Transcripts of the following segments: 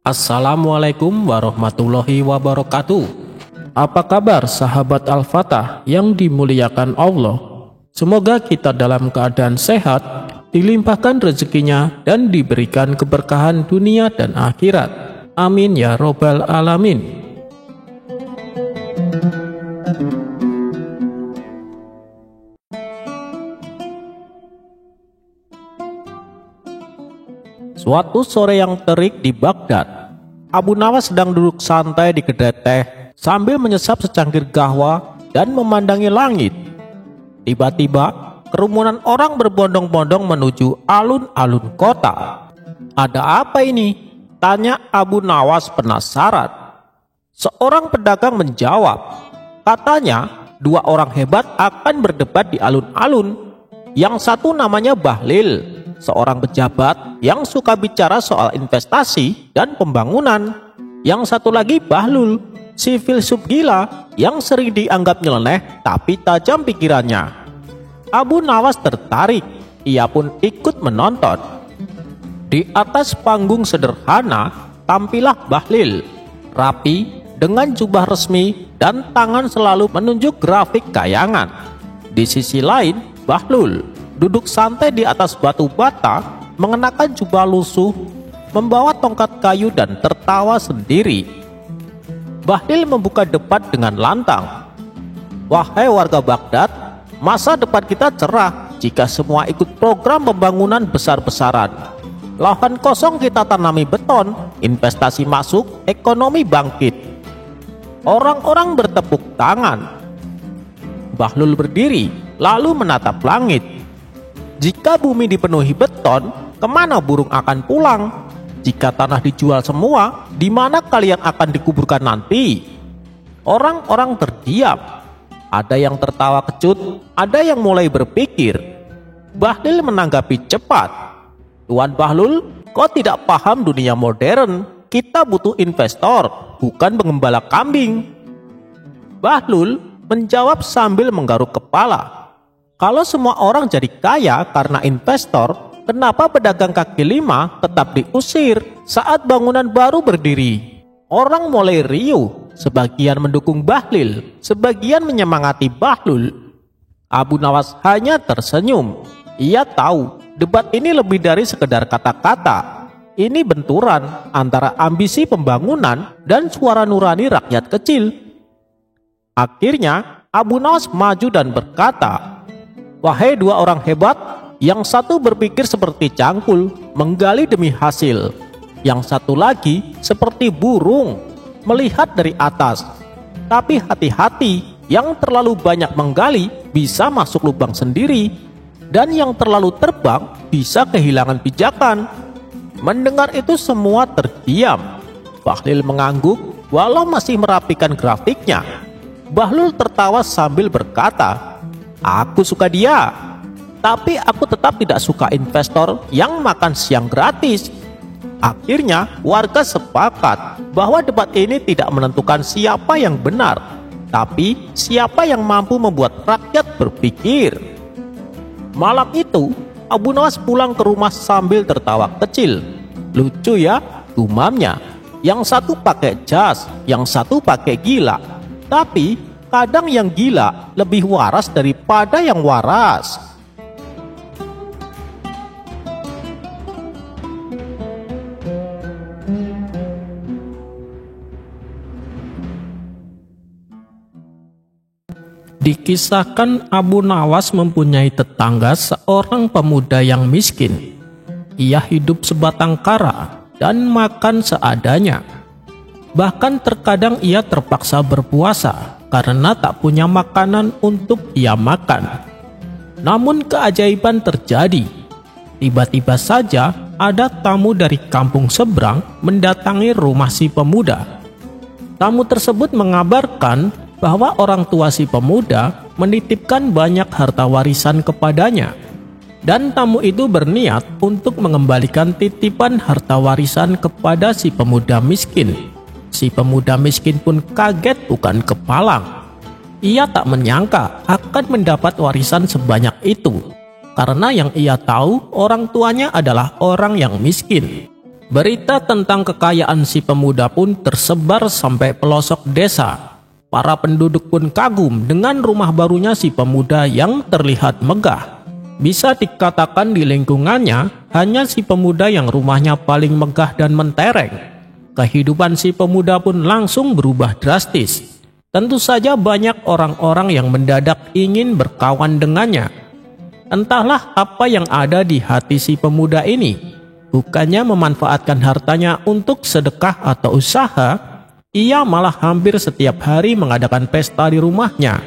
Assalamualaikum warahmatullahi wabarakatuh. Apa kabar sahabat Al-Fatah yang dimuliakan Allah? Semoga kita dalam keadaan sehat, dilimpahkan rezekinya dan diberikan keberkahan dunia dan akhirat. Amin ya robbal alamin. Suatu sore yang terik di Baghdad, Abu Nawas sedang duduk santai di kedai teh sambil menyesap secangkir kahwa dan memandangi langit. Tiba-tiba, kerumunan orang berbondong-bondong menuju alun-alun kota. "Ada apa ini?" tanya Abu Nawas penasaran. Seorang pedagang menjawab, katanya dua orang hebat akan berdebat di alun-alun. Yang satu namanya Bahlil, seorang pejabat yang suka bicara soal investasi dan pembangunan. Yang satu lagi Bahlul, si filsuf gila yang sering dianggap nyeleneh tapi tajam pikirannya. Abu Nawas tertarik, ia pun ikut menonton. Di atas panggung sederhana tampillah Bahlil, rapi dengan jubah resmi dan tangan selalu menunjuk grafik kayangan. Di sisi lain Bahlul duduk santai di atas batu bata, mengenakan jubah lusuh, membawa tongkat kayu dan tertawa sendiri. Bahlil membuka debat dengan lantang. "Wahai warga Baghdad, masa depan kita cerah jika semua ikut program pembangunan besar-besaran. Lahan kosong kita tanami beton, investasi masuk, ekonomi bangkit." Orang-orang bertepuk tangan. Bahlul berdiri, lalu menatap langit. "Jika bumi dipenuhi beton, kemana burung akan pulang? Jika tanah dijual semua, di mana kalian akan dikuburkan nanti?" Orang-orang terdiam. Ada yang tertawa kecut, ada yang mulai berpikir. Bahlil menanggapi cepat. "Tuan Bahlul, kau tidak paham dunia modern. Kita butuh investor, bukan pengembala kambing." Bahlul menjawab sambil menggaruk kepala. "Kalau semua orang jadi kaya karena investor, kenapa pedagang kaki lima tetap diusir saat bangunan baru berdiri?" Orang mulai riuh, sebagian mendukung Bahlil, sebagian menyemangati Bahlul. Abu Nawas hanya tersenyum. Ia tahu debat ini lebih dari sekedar kata-kata. Ini benturan antara ambisi pembangunan dan suara nurani rakyat kecil. Akhirnya Abu Nawas maju dan berkata, "Wahai dua orang hebat, yang satu berpikir seperti cangkul, menggali demi hasil. Yang satu lagi seperti burung, melihat dari atas. Tapi hati-hati, yang terlalu banyak menggali bisa masuk lubang sendiri, dan yang terlalu terbang bisa kehilangan pijakan." Mendengar itu semua terdiam. Bahlil mengangguk walau masih merapikan grafiknya. Bahlul tertawa sambil berkata, "Aku suka dia, tapi aku tetap tidak suka investor yang makan siang gratis." Akhirnya warga sepakat bahwa debat ini tidak menentukan siapa yang benar, tapi siapa yang mampu membuat rakyat berpikir. Malam itu Abu Nawas pulang ke rumah sambil tertawa kecil. "Lucu ya," gumamnya. "Yang satu pakai jas, yang satu pakai gila. Tapi kadang yang gila lebih waras daripada yang waras." Dikisahkan Abu Nawas mempunyai tetangga seorang pemuda yang miskin. Ia hidup sebatang kara dan makan seadanya. Bahkan terkadang ia terpaksa berpuasa karena tak punya makanan untuk ia makan. Namun keajaiban terjadi. Tiba-tiba saja ada tamu dari kampung seberang mendatangi rumah si pemuda. Tamu tersebut mengabarkan bahwa orang tua si pemuda menitipkan banyak harta warisan kepadanya. Dan tamu itu berniat untuk mengembalikan titipan harta warisan kepada si pemuda miskin. Si pemuda miskin pun kaget bukan kepalang. Ia tak menyangka akan mendapat warisan sebanyak itu, karena yang ia tahu orang tuanya adalah orang yang miskin. Berita tentang kekayaan si pemuda pun tersebar sampai pelosok desa. Para penduduk pun kagum dengan rumah barunya si pemuda yang terlihat megah. Bisa dikatakan di lingkungannya hanya si pemuda yang rumahnya paling megah dan mentereng. Kehidupan si pemuda pun langsung berubah drastis. Tentu saja banyak orang-orang yang mendadak ingin berkawan dengannya. Entahlah apa yang ada di hati si pemuda ini. Bukannya memanfaatkan hartanya untuk sedekah atau usaha, ia malah hampir setiap hari mengadakan pesta di rumahnya.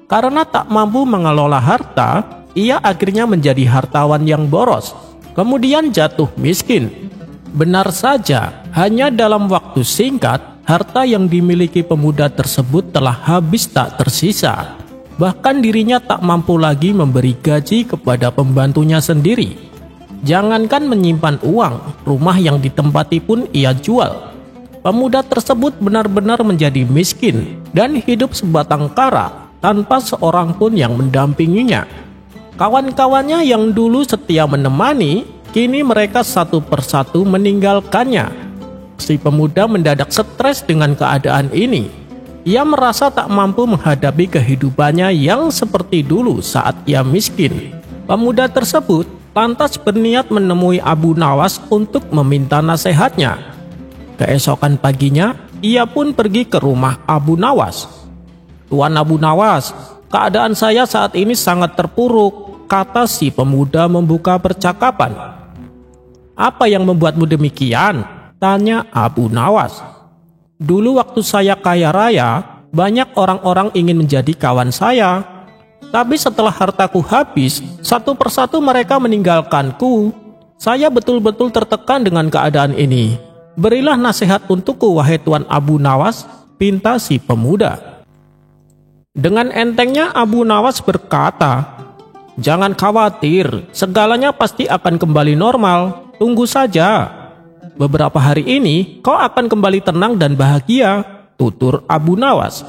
Karena tak mampu mengelola harta, ia akhirnya menjadi hartawan yang boros, kemudian jatuh miskin. Benar saja, hanya dalam waktu singkat, harta yang dimiliki pemuda tersebut telah habis tak tersisa. Bahkan dirinya tak mampu lagi memberi gaji kepada pembantunya sendiri. Jangankan menyimpan uang, rumah yang ditempati pun ia jual. Pemuda tersebut benar-benar menjadi miskin dan hidup sebatang kara tanpa seorang pun yang mendampinginya. Kawan-kawannya yang dulu setia menemani, kini mereka satu persatu meninggalkannya. Si pemuda mendadak stres dengan keadaan ini. Ia merasa tak mampu menghadapi kehidupannya yang seperti dulu saat ia miskin. Pemuda tersebut lantas berniat menemui Abu Nawas untuk meminta nasihatnya. Keesokan paginya, ia pun pergi ke rumah Abu Nawas. "Tuan Abu Nawas, keadaan saya saat ini sangat terpuruk," kata si pemuda membuka percakapan. "Apa yang membuatmu demikian?" tanya Abu Nawas. "Dulu waktu saya kaya raya, banyak orang-orang ingin menjadi kawan saya. Tapi setelah hartaku habis, satu persatu mereka meninggalkanku. Saya betul-betul tertekan dengan keadaan ini. Berilah nasihat untukku, wahai Tuan Abu Nawas," pinta si pemuda. Dengan entengnya Abu Nawas berkata, "Jangan khawatir, segalanya pasti akan kembali normal. Tunggu saja. Beberapa hari ini kau akan kembali tenang dan bahagia," tutur Abu Nawas.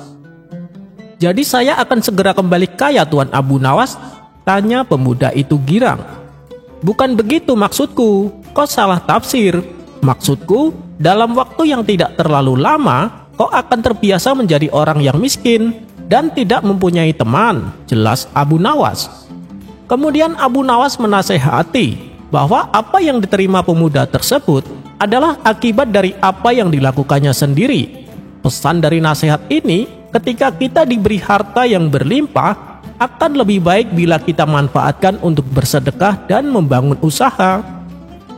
"Jadi saya akan segera kembali kaya, Tuan Abu Nawas?" tanya pemuda itu girang. "Bukan begitu maksudku, kau salah tafsir. Maksudku, dalam waktu yang tidak terlalu lama, kau akan terbiasa menjadi orang yang miskin dan tidak mempunyai teman," jelas Abu Nawas. Kemudian Abu Nawas menasehati bahwa apa yang diterima pemuda tersebut adalah akibat dari apa yang dilakukannya sendiri. Pesan dari nasihat ini, ketika kita diberi harta yang berlimpah, akan lebih baik bila kita manfaatkan untuk bersedekah dan membangun usaha.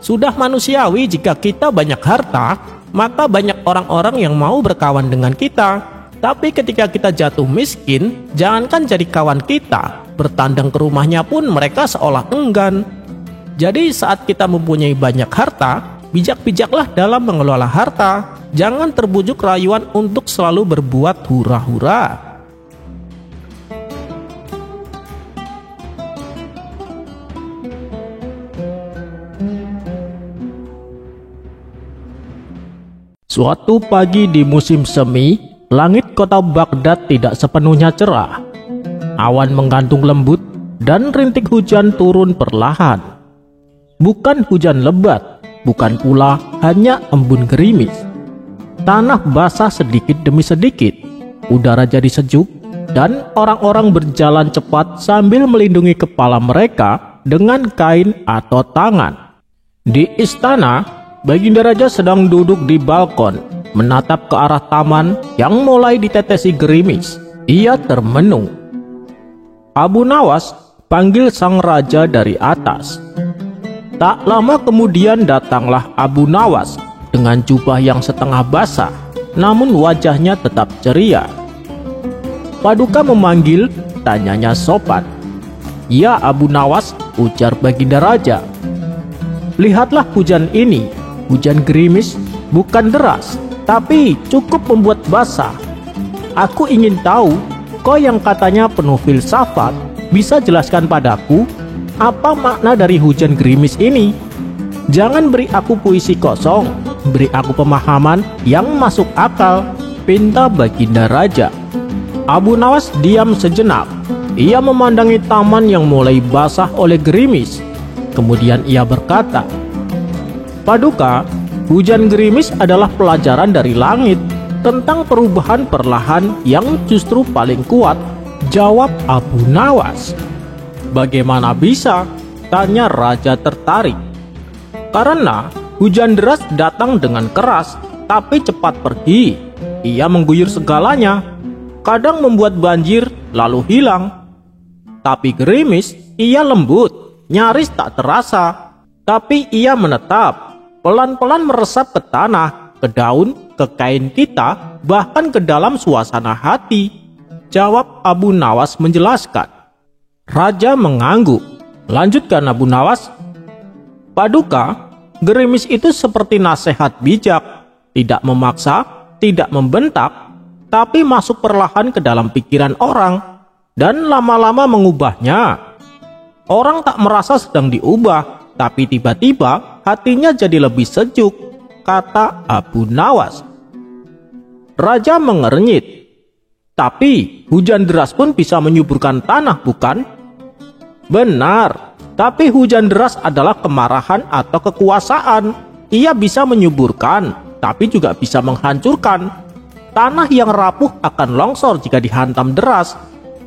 Sudah manusiawi jika kita banyak harta, maka banyak orang-orang yang mau berkawan dengan kita. Tapi ketika kita jatuh miskin, jangankan jadi kawan kita, bertandang ke rumahnya pun mereka seolah enggan. Jadi saat kita mempunyai banyak harta, bijak-bijaklah dalam mengelola harta. Jangan terbujuk rayuan untuk selalu berbuat hura-hura. Suatu pagi di musim semi, langit kota Baghdad tidak sepenuhnya cerah. Awan menggantung lembut dan rintik hujan turun perlahan. Bukan hujan lebat, bukan pula hanya embun gerimis. Tanah basah sedikit demi sedikit, udara jadi sejuk, dan orang-orang berjalan cepat sambil melindungi kepala mereka dengan kain atau tangan. Di istana, Baginda Raja sedang duduk di balkon, menatap ke arah taman yang mulai ditetesi gerimis. Ia termenung. "Abu Nawas," panggil sang raja dari atas. Tak lama kemudian datanglah Abu Nawas dengan jubah yang setengah basah, namun wajahnya tetap ceria. "Paduka memanggil?" tanyanya sopan. "Ya Abu Nawas," ujar Baginda Raja. "Lihatlah hujan ini, hujan gerimis, bukan deras, tapi cukup membuat basah. Aku ingin tahu, kau yang katanya penuh filsafat, bisa jelaskan padaku apa makna dari hujan gerimis ini? Jangan beri aku puisi kosong, beri aku pemahaman yang masuk akal," pinta Baginda Raja. Abu Nawas diam sejenak. Ia memandangi taman yang mulai basah oleh gerimis. Kemudian ia berkata, "Paduka, Hujan gerimis adalah pelajaran dari langit tentang perubahan perlahan yang justru paling kuat, jawab Abu Nawas. Bagaimana bisa? Tanya raja tertarik. Karena hujan deras datang dengan keras, tapi cepat pergi. Ia mengguyur segalanya, kadang membuat banjir lalu hilang. Tapi gerimis, ia lembut, nyaris tak terasa. Tapi ia menetap, pelan-pelan meresap ke tanah, ke daun, ke kain kita, bahkan ke dalam suasana hati, jawab Abu Nawas menjelaskan. Raja mengangguk. Lanjutkan Abu Nawas. Paduka, gerimis itu seperti nasihat bijak, tidak memaksa, tidak membentak, tapi masuk perlahan ke dalam pikiran orang, dan lama-lama mengubahnya. Orang tak merasa sedang diubah, tapi tiba-tiba hatinya jadi lebih sejuk, kata Abu Nawas. Raja mengernyit. Tapi hujan deras pun bisa menyuburkan tanah, bukan? Benar, tapi hujan deras adalah kemarahan atau kekuasaan. Ia bisa menyuburkan, tapi juga bisa menghancurkan. Tanah yang rapuh akan longsor jika dihantam deras.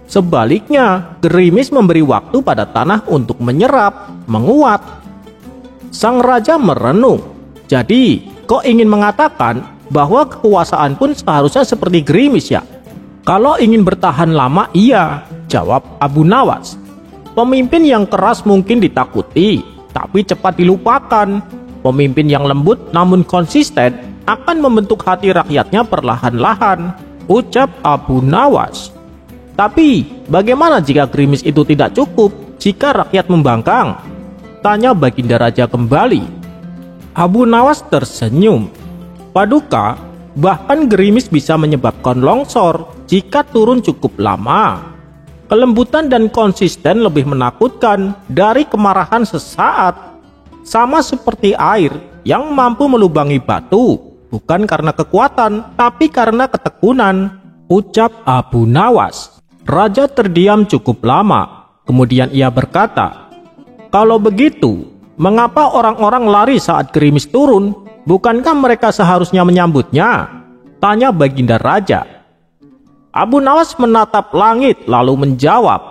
Sebaliknya, gerimis memberi waktu pada tanah untuk menyerap, menguat. Sang raja merenung. Jadi, kau ingin mengatakan bahwa kekuasaan pun seharusnya seperti gerimis, ya? Kalau ingin bertahan lama, iya, jawab Abu Nawas. Pemimpin yang keras mungkin ditakuti, tapi cepat dilupakan. Pemimpin yang lembut namun konsisten akan membentuk hati rakyatnya perlahan-lahan, ucap Abu Nawas. Tapi, bagaimana jika gerimis itu tidak cukup, jika rakyat membangkang? Tanya Baginda Raja kembali. Abu Nawas tersenyum. Paduka, bahkan gerimis bisa menyebabkan longsor jika turun cukup lama. Kelembutan dan konsisten lebih menakutkan dari kemarahan sesaat. Sama seperti air yang mampu melubangi batu, bukan karena kekuatan, tapi karena ketekunan, ucap Abu Nawas. Raja terdiam cukup lama, kemudian ia berkata, kalau begitu, mengapa orang-orang lari saat gerimis turun? Bukankah mereka seharusnya menyambutnya? Tanya Baginda Raja. Abu Nawas menatap langit lalu menjawab,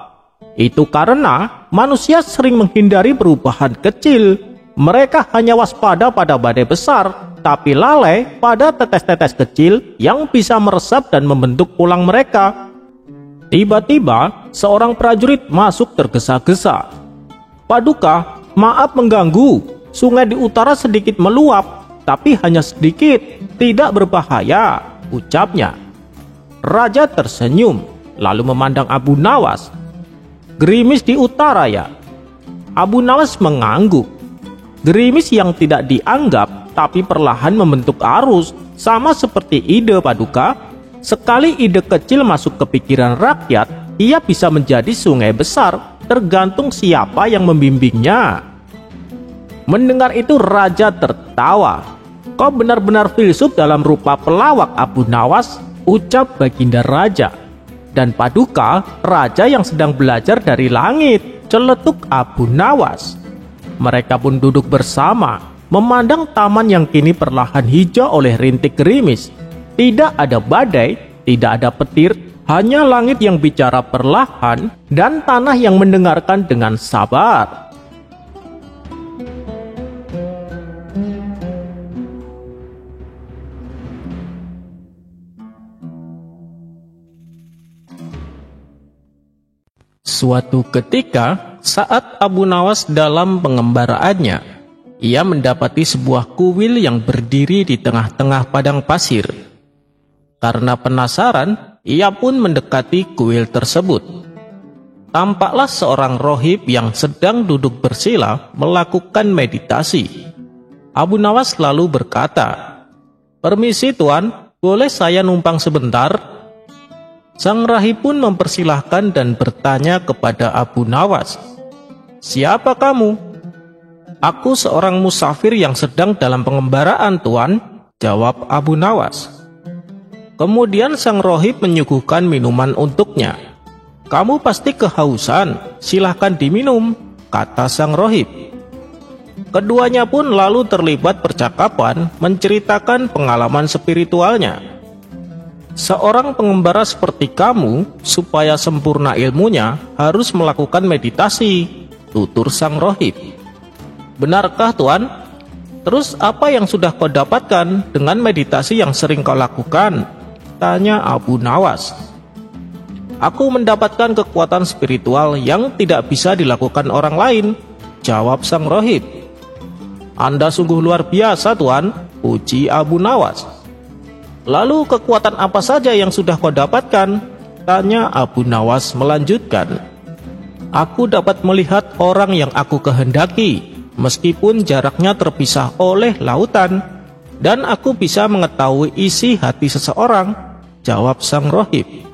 itu karena manusia sering menghindari perubahan kecil. Mereka hanya waspada pada badai besar, tapi lalai pada tetes-tetes kecil yang bisa meresap dan membentuk tulang mereka. Tiba-tiba, seorang prajurit masuk tergesa-gesa. Paduka, maaf mengganggu. Sungai di utara sedikit meluap, tapi hanya sedikit, tidak berbahaya, ucapnya. Raja tersenyum, lalu memandang Abu Nawas. Gerimis di utara, ya? Abu Nawas mengangguk. Gerimis yang tidak dianggap, tapi perlahan membentuk arus, sama seperti ide, Paduka. Sekali ide kecil masuk ke pikiran rakyat, ia bisa menjadi sungai besar, tergantung siapa yang membimbingnya. Mendengar itu raja tertawa. Kau benar-benar filsuf dalam rupa pelawak, Abu Nawas, ucap Baginda Raja. Dan Paduka, raja yang sedang belajar dari langit, celetuk Abu Nawas. Mereka pun duduk bersama, memandang taman yang kini perlahan hijau oleh rintik gerimis. Tidak ada badai, tidak ada petir, hanya langit yang bicara perlahan dan tanah yang mendengarkan dengan sabar. Suatu ketika, saat Abu Nawas dalam pengembaraannya, ia mendapati sebuah kuil yang berdiri di tengah-tengah padang pasir. Karena penasaran, ia pun mendekati kuil tersebut. Tampaklah seorang rohib yang sedang duduk bersila melakukan meditasi. Abu Nawas lalu berkata, "Permisi Tuan, boleh saya numpang sebentar?" Sang rahib pun mempersilahkan dan bertanya kepada Abu Nawas, "Siapa kamu?" "Aku seorang musafir yang sedang dalam pengembaraan, Tuan," jawab Abu Nawas. Kemudian sang rohib menyuguhkan minuman untuknya. "Kamu pasti kehausan, silahkan diminum," kata sang rohib. Keduanya pun lalu terlibat percakapan menceritakan pengalaman spiritualnya. Seorang pengembara seperti kamu, supaya sempurna ilmunya, harus melakukan meditasi, tutur sang rohib. Benarkah Tuan? Terus apa yang sudah kau dapatkan dengan meditasi yang sering kau lakukan? Tanya Abu Nawas. Aku mendapatkan kekuatan spiritual yang tidak bisa dilakukan orang lain, jawab sang rohib. Anda sungguh luar biasa Tuan, puji Abu Nawas. Lalu kekuatan apa saja yang sudah kau dapatkan? Tanya Abu Nawas melanjutkan. Aku dapat melihat orang yang aku kehendaki, meskipun jaraknya terpisah oleh lautan, dan aku bisa mengetahui isi hati seseorang, jawab sang rohib.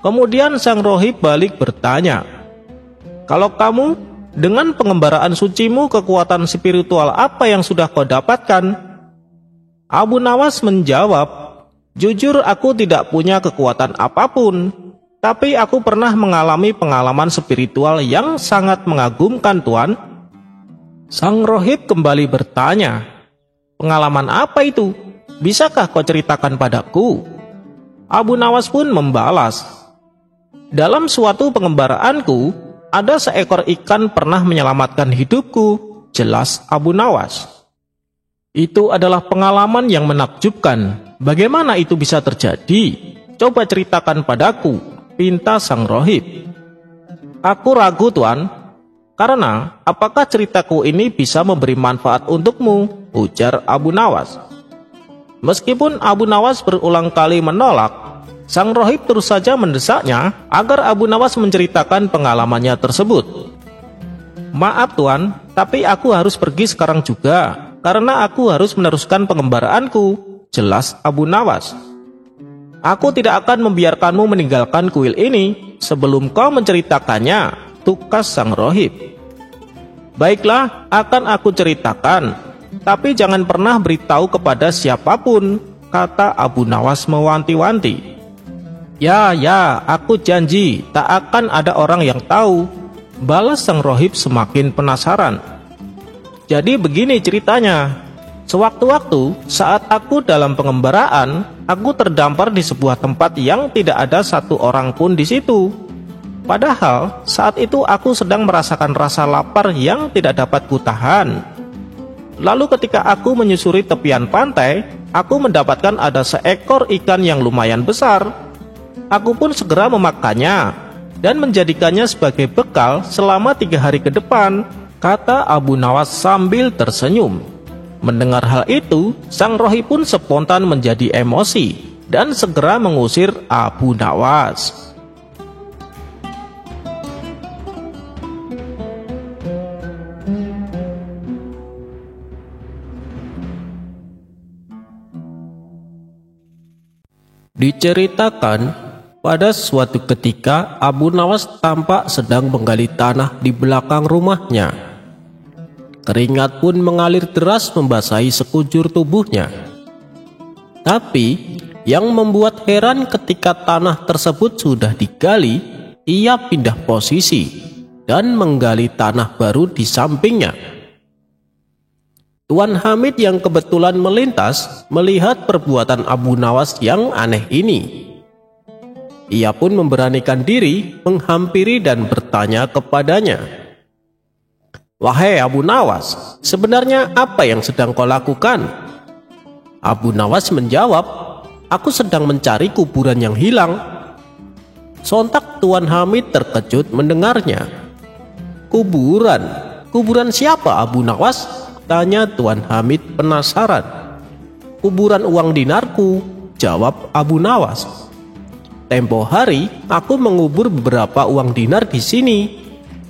Kemudian sang rohib balik bertanya, kalau kamu dengan pengembaraan sucimu kekuatan spiritual apa yang sudah kau dapatkan? Abu Nawas menjawab, jujur aku tidak punya kekuatan apapun, tapi aku pernah mengalami pengalaman spiritual yang sangat mengagumkan Tuan. Sang rohib kembali bertanya, pengalaman apa itu? Bisakah kau ceritakan padaku? Abu Nawas pun membalas, dalam suatu pengembaraanku, ada seekor ikan pernah menyelamatkan hidupku, jelas Abu Nawas. Itu adalah pengalaman yang menakjubkan. Bagaimana itu bisa terjadi? Coba ceritakan padaku, pinta sang rohib. Aku ragu Tuan, karena apakah ceritaku ini bisa memberi manfaat untukmu, ujar Abu Nawas. Meskipun Abu Nawas berulang kali menolak, sang rohib terus saja mendesaknya agar Abu Nawas menceritakan pengalamannya tersebut. Maaf Tuan, tapi aku harus pergi sekarang juga, karena aku harus meneruskan pengembaraanku, jelas Abu Nawas. Aku tidak akan membiarkanmu meninggalkan kuil ini sebelum kau menceritakannya, tukas sang rohib. Baiklah, akan aku ceritakan, tapi jangan pernah beritahu kepada siapapun, kata Abu Nawas mewanti-wanti. Ya, aku janji tak akan ada orang yang tahu, balas sang rohib semakin penasaran. Jadi begini ceritanya, sewaktu-waktu saat aku dalam pengembaraan, aku terdampar di sebuah tempat yang tidak ada satu orang pun di situ. Padahal saat itu aku sedang merasakan rasa lapar yang tidak dapat kutahan. Lalu ketika aku menyusuri tepian pantai, aku mendapatkan ada seekor ikan yang lumayan besar. Aku pun segera memakannya dan menjadikannya sebagai bekal selama 3 hari ke depan, kata Abu Nawas sambil tersenyum. Mendengar hal itu, sang rohib pun spontan menjadi emosi dan segera mengusir Abu Nawas. Diceritakan, pada suatu ketika Abu Nawas tampak sedang menggali tanah di belakang rumahnya. Keringat pun mengalir deras membasahi sekujur tubuhnya. Tapi yang membuat heran ketika tanah tersebut sudah digali, ia pindah posisi dan menggali tanah baru di sampingnya. Tuan Hamid yang kebetulan melintas melihat perbuatan Abu Nawas yang aneh ini. Ia pun memberanikan diri menghampiri dan bertanya kepadanya, wahai Abu Nawas, sebenarnya apa yang sedang kau lakukan? Abu Nawas menjawab, aku sedang mencari kuburan yang hilang. Sontak Tuan Hamid terkejut mendengarnya. Kuburan? Kuburan siapa Abu Nawas? Tanya Tuan Hamid penasaran. Kuburan uang dinarku, jawab Abu Nawas. Tempo hari aku mengubur beberapa uang dinar di sini,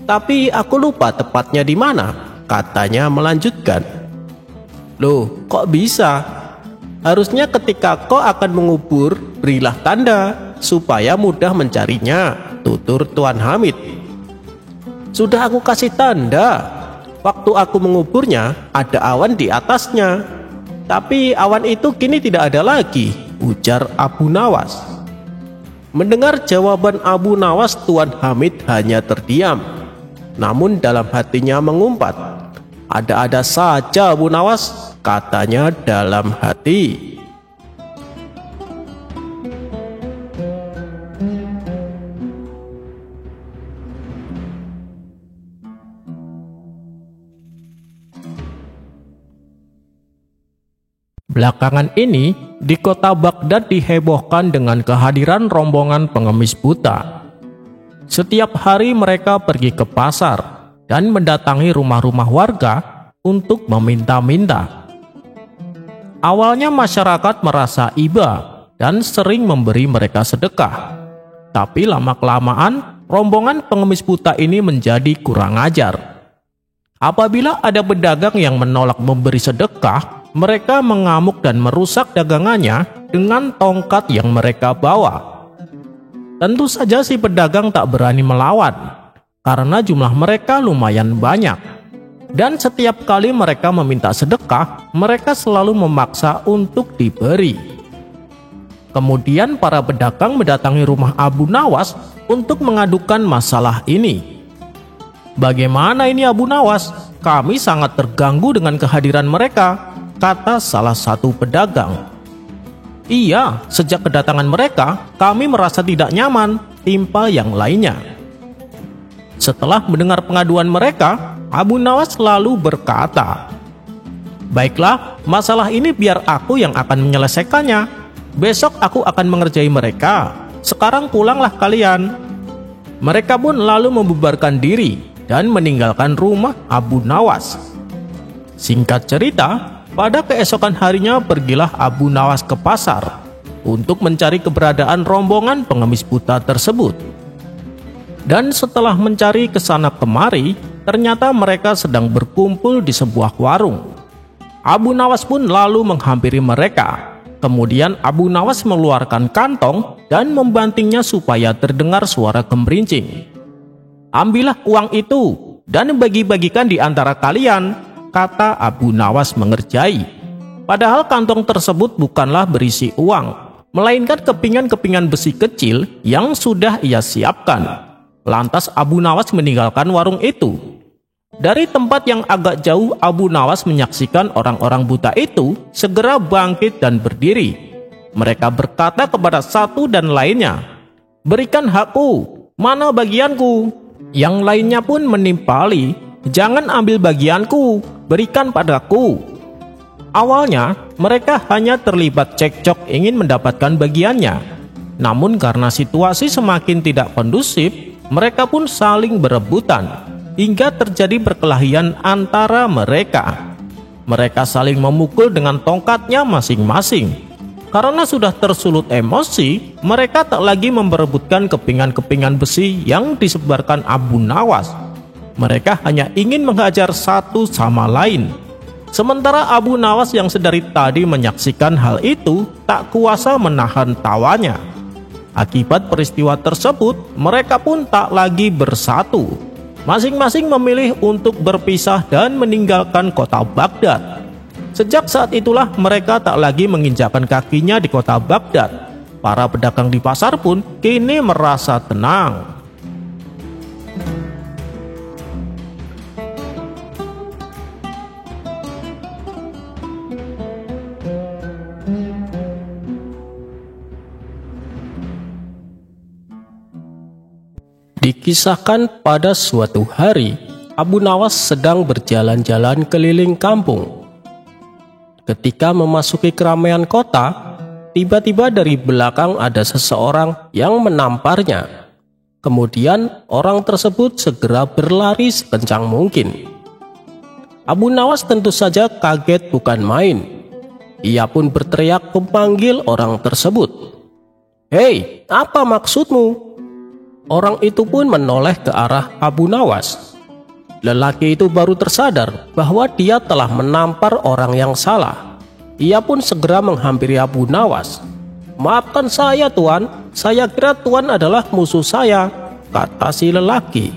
tapi aku lupa tepatnya di mana, katanya melanjutkan. Loh, kok bisa? Harusnya ketika kau akan mengubur, berilah tanda supaya mudah mencarinya, tutur Tuan Hamid. Sudah aku kasih tanda. Waktu aku menguburnya, ada awan di atasnya. Tapi awan itu kini tidak ada lagi, ujar Abu Nawas. Mendengar jawaban Abu Nawas, Tuan Hamid hanya terdiam. Namun dalam hatinya mengumpat, Ada-ada saja Abu Nawas, katanya dalam hati. Belakangan ini, di kota Baghdad dihebohkan dengan kehadiran rombongan pengemis buta. Setiap hari mereka pergi ke pasar dan mendatangi rumah-rumah warga untuk meminta-minta. Awalnya masyarakat merasa iba dan sering memberi mereka sedekah. Tapi lama-kelamaan, rombongan pengemis buta ini menjadi kurang ajar. Apabila ada pedagang yang menolak memberi sedekah, mereka mengamuk dan merusak dagangannya dengan tongkat yang mereka bawa. Tentu saja si pedagang tak berani melawan, karena jumlah mereka lumayan banyak. Dan setiap kali mereka meminta sedekah, mereka selalu memaksa untuk diberi. Kemudian para pedagang mendatangi rumah Abu Nawas untuk mengadukan masalah ini. "Bagaimana ini Abu Nawas? Kami sangat terganggu dengan kehadiran mereka," kata salah satu pedagang. "Iya, sejak kedatangan mereka, kami merasa tidak nyaman," timpal yang lainnya. Setelah mendengar pengaduan mereka, Abu Nawas lalu berkata, "Baiklah, masalah ini biar aku yang akan menyelesaikannya. Besok aku akan mengerjai mereka. Sekarang pulanglah kalian." Mereka pun lalu membubarkan diri dan meninggalkan rumah Abu Nawas. Singkat cerita, pada keesokan harinya pergilah Abu Nawas ke pasar untuk mencari keberadaan rombongan pengemis buta tersebut. Dan setelah mencari kesana kemari, ternyata mereka sedang berkumpul di sebuah warung. Abu Nawas pun lalu menghampiri mereka. Kemudian Abu Nawas mengeluarkan kantong dan membantingnya supaya terdengar suara gemerincing. "Ambillah uang itu dan bagi-bagikan di antara kalian," kata Abu Nawas mengerjai. Padahal kantong tersebut bukanlah berisi uang, melainkan kepingan-kepingan besi kecil yang sudah ia siapkan. Lantas Abu Nawas meninggalkan warung itu. Dari tempat yang agak jauh, Abu Nawas menyaksikan orang-orang buta itu segera bangkit dan berdiri. Mereka berkata kepada satu dan lainnya, "Berikan hakku, mana bagianku?" Yang lainnya pun menimpali, "Jangan ambil bagianku, berikan padaku." Awalnya, mereka hanya terlibat cekcok ingin mendapatkan bagiannya. Namun karena situasi semakin tidak kondusif, mereka pun saling berebutan, hingga terjadi perkelahian antara mereka. Mereka saling memukul dengan tongkatnya masing-masing. Karena sudah tersulut emosi, mereka tak lagi memperebutkan kepingan-kepingan besi yang disebarkan Abu Nawas. Mereka hanya ingin menghajar satu sama lain. Sementara Abu Nawas yang sedari tadi menyaksikan hal itu tak kuasa menahan tawanya. Akibat peristiwa tersebut, mereka pun tak lagi bersatu. Masing-masing memilih untuk berpisah dan meninggalkan kota Baghdad. Sejak saat itulah mereka tak lagi menginjakkan kakinya di kota Baghdad. Para pedagang di pasar pun kini merasa tenang. Dikisahkan pada suatu hari, Abu Nawas sedang berjalan-jalan keliling kampung. Ketika memasuki keramaian kota, tiba-tiba dari belakang ada seseorang yang menamparnya. Kemudian orang tersebut segera berlari sekencang mungkin. Abu Nawas tentu saja kaget bukan main. Ia pun berteriak memanggil orang tersebut. "Hei, apa maksudmu?" Orang itu pun menoleh ke arah Abu Nawas. Lelaki itu baru tersadar bahwa dia telah menampar orang yang salah. Ia pun segera menghampiri Abu Nawas. "Maafkan saya Tuan, saya kira Tuan adalah musuh saya," kata si lelaki.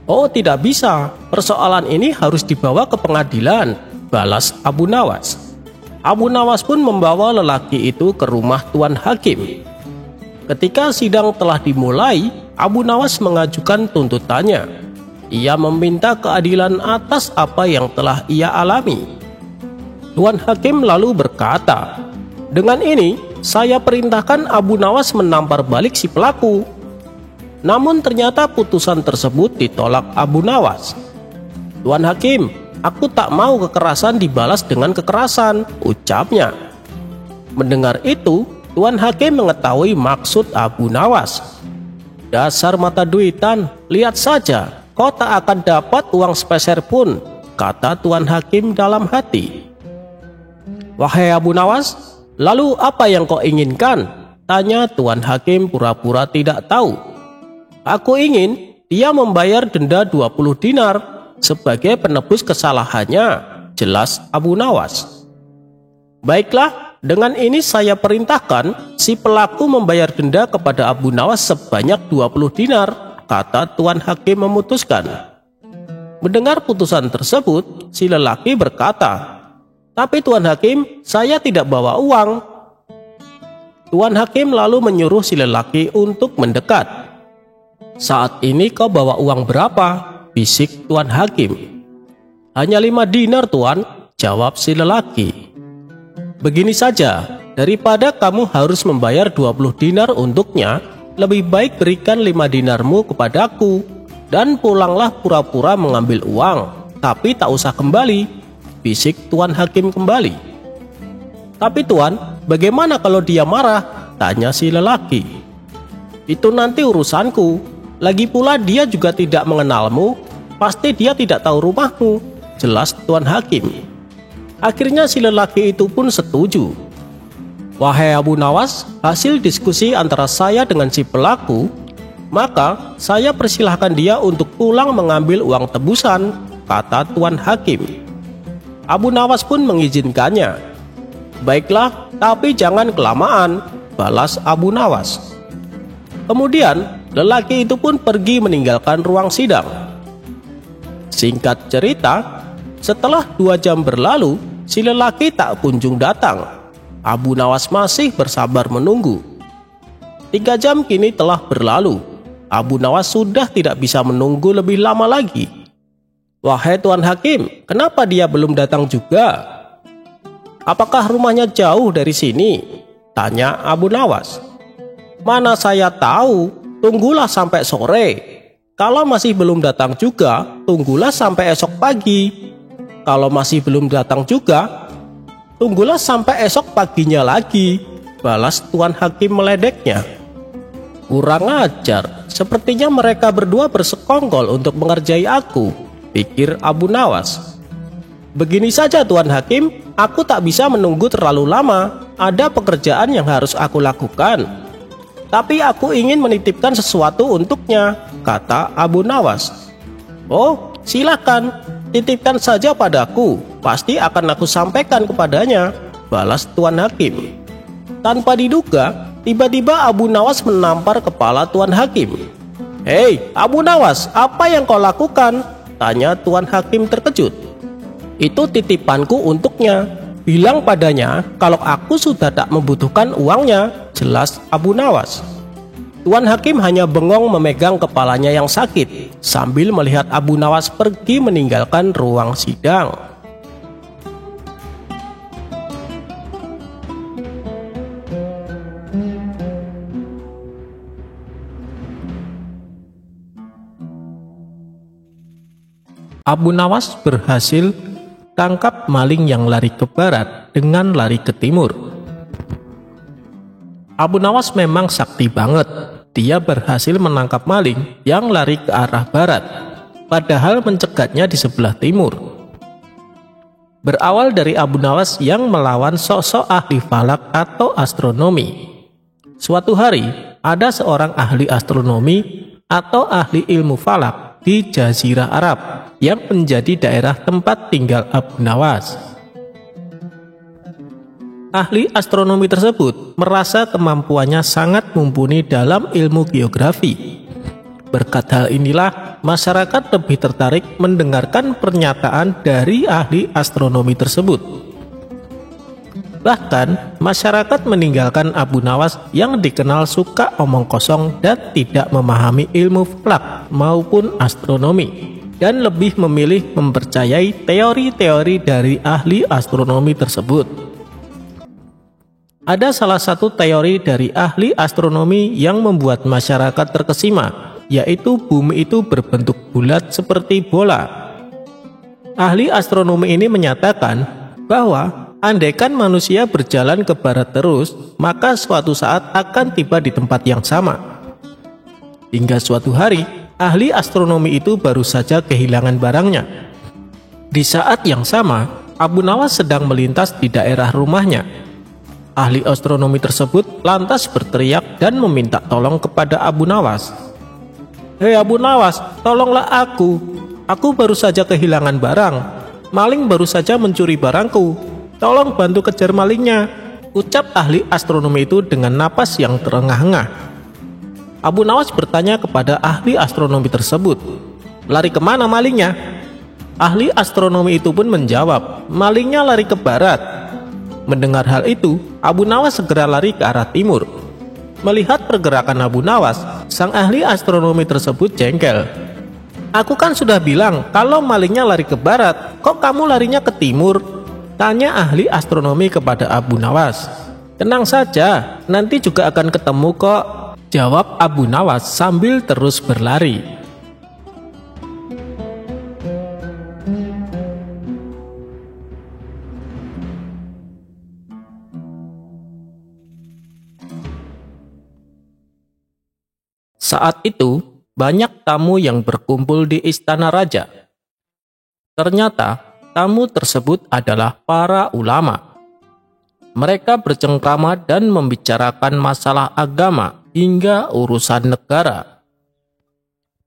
"Oh, tidak bisa, persoalan ini harus dibawa ke pengadilan," balas Abu Nawas. Abu Nawas pun membawa lelaki itu ke rumah Tuan Hakim. Ketika sidang telah dimulai, Abu Nawas mengajukan tuntutannya. Ia meminta keadilan atas apa yang telah ia alami. Tuan Hakim lalu berkata, "Dengan ini, saya perintahkan Abu Nawas menampar balik si pelaku." Namun ternyata putusan tersebut ditolak Abu Nawas. "Tuan Hakim, aku tak mau kekerasan dibalas dengan kekerasan," ucapnya. Mendengar itu, Tuan Hakim mengetahui maksud Abu Nawas. "Dasar mata duitan, lihat saja, kau tak akan dapat uang sepeser pun," kata Tuan Hakim dalam hati. "Wahai Abu Nawas, lalu apa yang kau inginkan?" tanya Tuan Hakim pura-pura tidak tahu. "Aku ingin dia membayar denda 20 dinar sebagai penebus kesalahannya," jelas Abu Nawas. "Baiklah, dengan ini saya perintahkan si pelaku membayar denda kepada Abu Nawas sebanyak 20 dinar, kata Tuan Hakim memutuskan. Mendengar putusan tersebut, si lelaki berkata, "Tapi Tuan Hakim, saya tidak bawa uang." Tuan Hakim lalu menyuruh si lelaki untuk mendekat. "Saat ini kau bawa uang berapa?" bisik Tuan Hakim. "Hanya 5 dinar, Tuan," jawab si lelaki. "Begini saja, daripada kamu harus membayar 20 dinar untuknya, lebih baik berikan 5 dinarmu kepadaku, dan pulanglah pura-pura mengambil uang, tapi tak usah kembali," bisik Tuan Hakim kembali. "Tapi Tuan, bagaimana kalau dia marah?" tanya si lelaki. "Itu nanti urusanku, lagi pula dia juga tidak mengenalmu, pasti dia tidak tahu rumahmu," jelas Tuan Hakim. Akhirnya si lelaki itu pun setuju. "Wahai Abu Nawas, hasil diskusi antara saya dengan si pelaku, maka saya persilahkan dia untuk pulang mengambil uang tebusan," kata Tuan Hakim. Abu Nawas pun mengizinkannya. "Baiklah, tapi jangan kelamaan," balas Abu Nawas. Kemudian lelaki itu pun pergi meninggalkan ruang sidang. Singkat cerita, setelah 2 jam berlalu, si lelaki tak kunjung datang. Abu Nawas masih bersabar menunggu. 3 jam kini telah berlalu. Abu Nawas sudah tidak bisa menunggu lebih lama lagi. "Wahai Tuan Hakim, kenapa dia belum datang juga? Apakah rumahnya jauh dari sini?" tanya Abu Nawas. "Mana saya tahu, tunggulah sampai sore. Kalau masih belum datang juga, tunggulah sampai esok pagi. Kalau masih belum datang juga, tunggulah sampai esok paginya lagi," balas Tuan Hakim meledeknya. "Kurang ajar, sepertinya mereka berdua bersekongkol untuk mengerjai aku," pikir Abu Nawas. "Begini saja Tuan Hakim, aku tak bisa menunggu terlalu lama, ada pekerjaan yang harus aku lakukan. Tapi aku ingin menitipkan sesuatu untuknya," kata Abu Nawas. "Oh, silakan, titipkan saja padaku, pasti akan aku sampaikan kepadanya," balas Tuan Hakim. Tanpa diduga, tiba-tiba Abu Nawas menampar kepala Tuan Hakim. "Hei, Abu Nawas, apa yang kau lakukan?" tanya Tuan Hakim terkejut. "Itu titipanku untuknya. Bilang padanya kalau aku sudah tak membutuhkan uangnya," jelas Abu Nawas. Tuan Hakim hanya bengong memegang kepalanya yang sakit sambil melihat Abu Nawas pergi meninggalkan ruang sidang. Abu Nawas berhasil tangkap maling yang lari ke barat dengan lari ke timur. Abu Nawas memang sakti banget. Dia berhasil menangkap maling yang lari ke arah barat, padahal mencegatnya di sebelah timur. Berawal dari Abu Nawas yang melawan sosok ahli falak atau astronomi. Suatu hari, ada seorang ahli astronomi atau ahli ilmu falak di Jazirah Arab yang menjadi daerah tempat tinggal Abu Nawas. Ahli astronomi tersebut merasa kemampuannya sangat mumpuni dalam ilmu geografi. Berkat hal inilah, masyarakat lebih tertarik mendengarkan pernyataan dari ahli astronomi tersebut. Bahkan, masyarakat meninggalkan Abu Nawas yang dikenal suka omong kosong dan tidak memahami ilmu falak maupun astronomi. dan lebih memilih mempercayai teori-teori dari ahli astronomi tersebut. Ada salah satu teori dari ahli astronomi yang membuat masyarakat terkesima, yaitu bumi itu berbentuk bulat seperti bola. Ahli astronomi ini menyatakan bahwa andaikan manusia berjalan ke barat terus, maka suatu saat akan tiba di tempat yang sama. Hingga suatu hari, ahli astronomi itu baru saja kehilangan barangnya. Di saat yang sama, Abu Nawas sedang melintas di daerah rumahnya. Ahli astronomi tersebut lantas berteriak dan meminta tolong kepada Abu Nawas. "Hei Abu Nawas, tolonglah aku. Aku baru saja kehilangan barang. Maling baru saja mencuri barangku. Tolong bantu kejar malingnya," ucap ahli astronomi itu dengan napas yang terengah-engah. Abu Nawas bertanya kepada ahli astronomi tersebut, "Lari kemana malingnya?" Ahli astronomi itu pun menjawab, "Malingnya lari ke barat." Mendengar hal itu, Abu Nawas segera lari ke arah timur. Melihat pergerakan Abu Nawas, sang ahli astronomi tersebut jengkel. "Aku kan sudah bilang kalau malingnya lari ke barat, kok kamu larinya ke timur?" tanya ahli astronomi kepada Abu Nawas. "Tenang saja, nanti juga akan ketemu kok," jawab Abu Nawas sambil terus berlari. Saat itu, banyak tamu yang berkumpul di istana raja. Ternyata, tamu tersebut adalah para ulama. Mereka bercengkrama dan membicarakan masalah agama hingga urusan negara.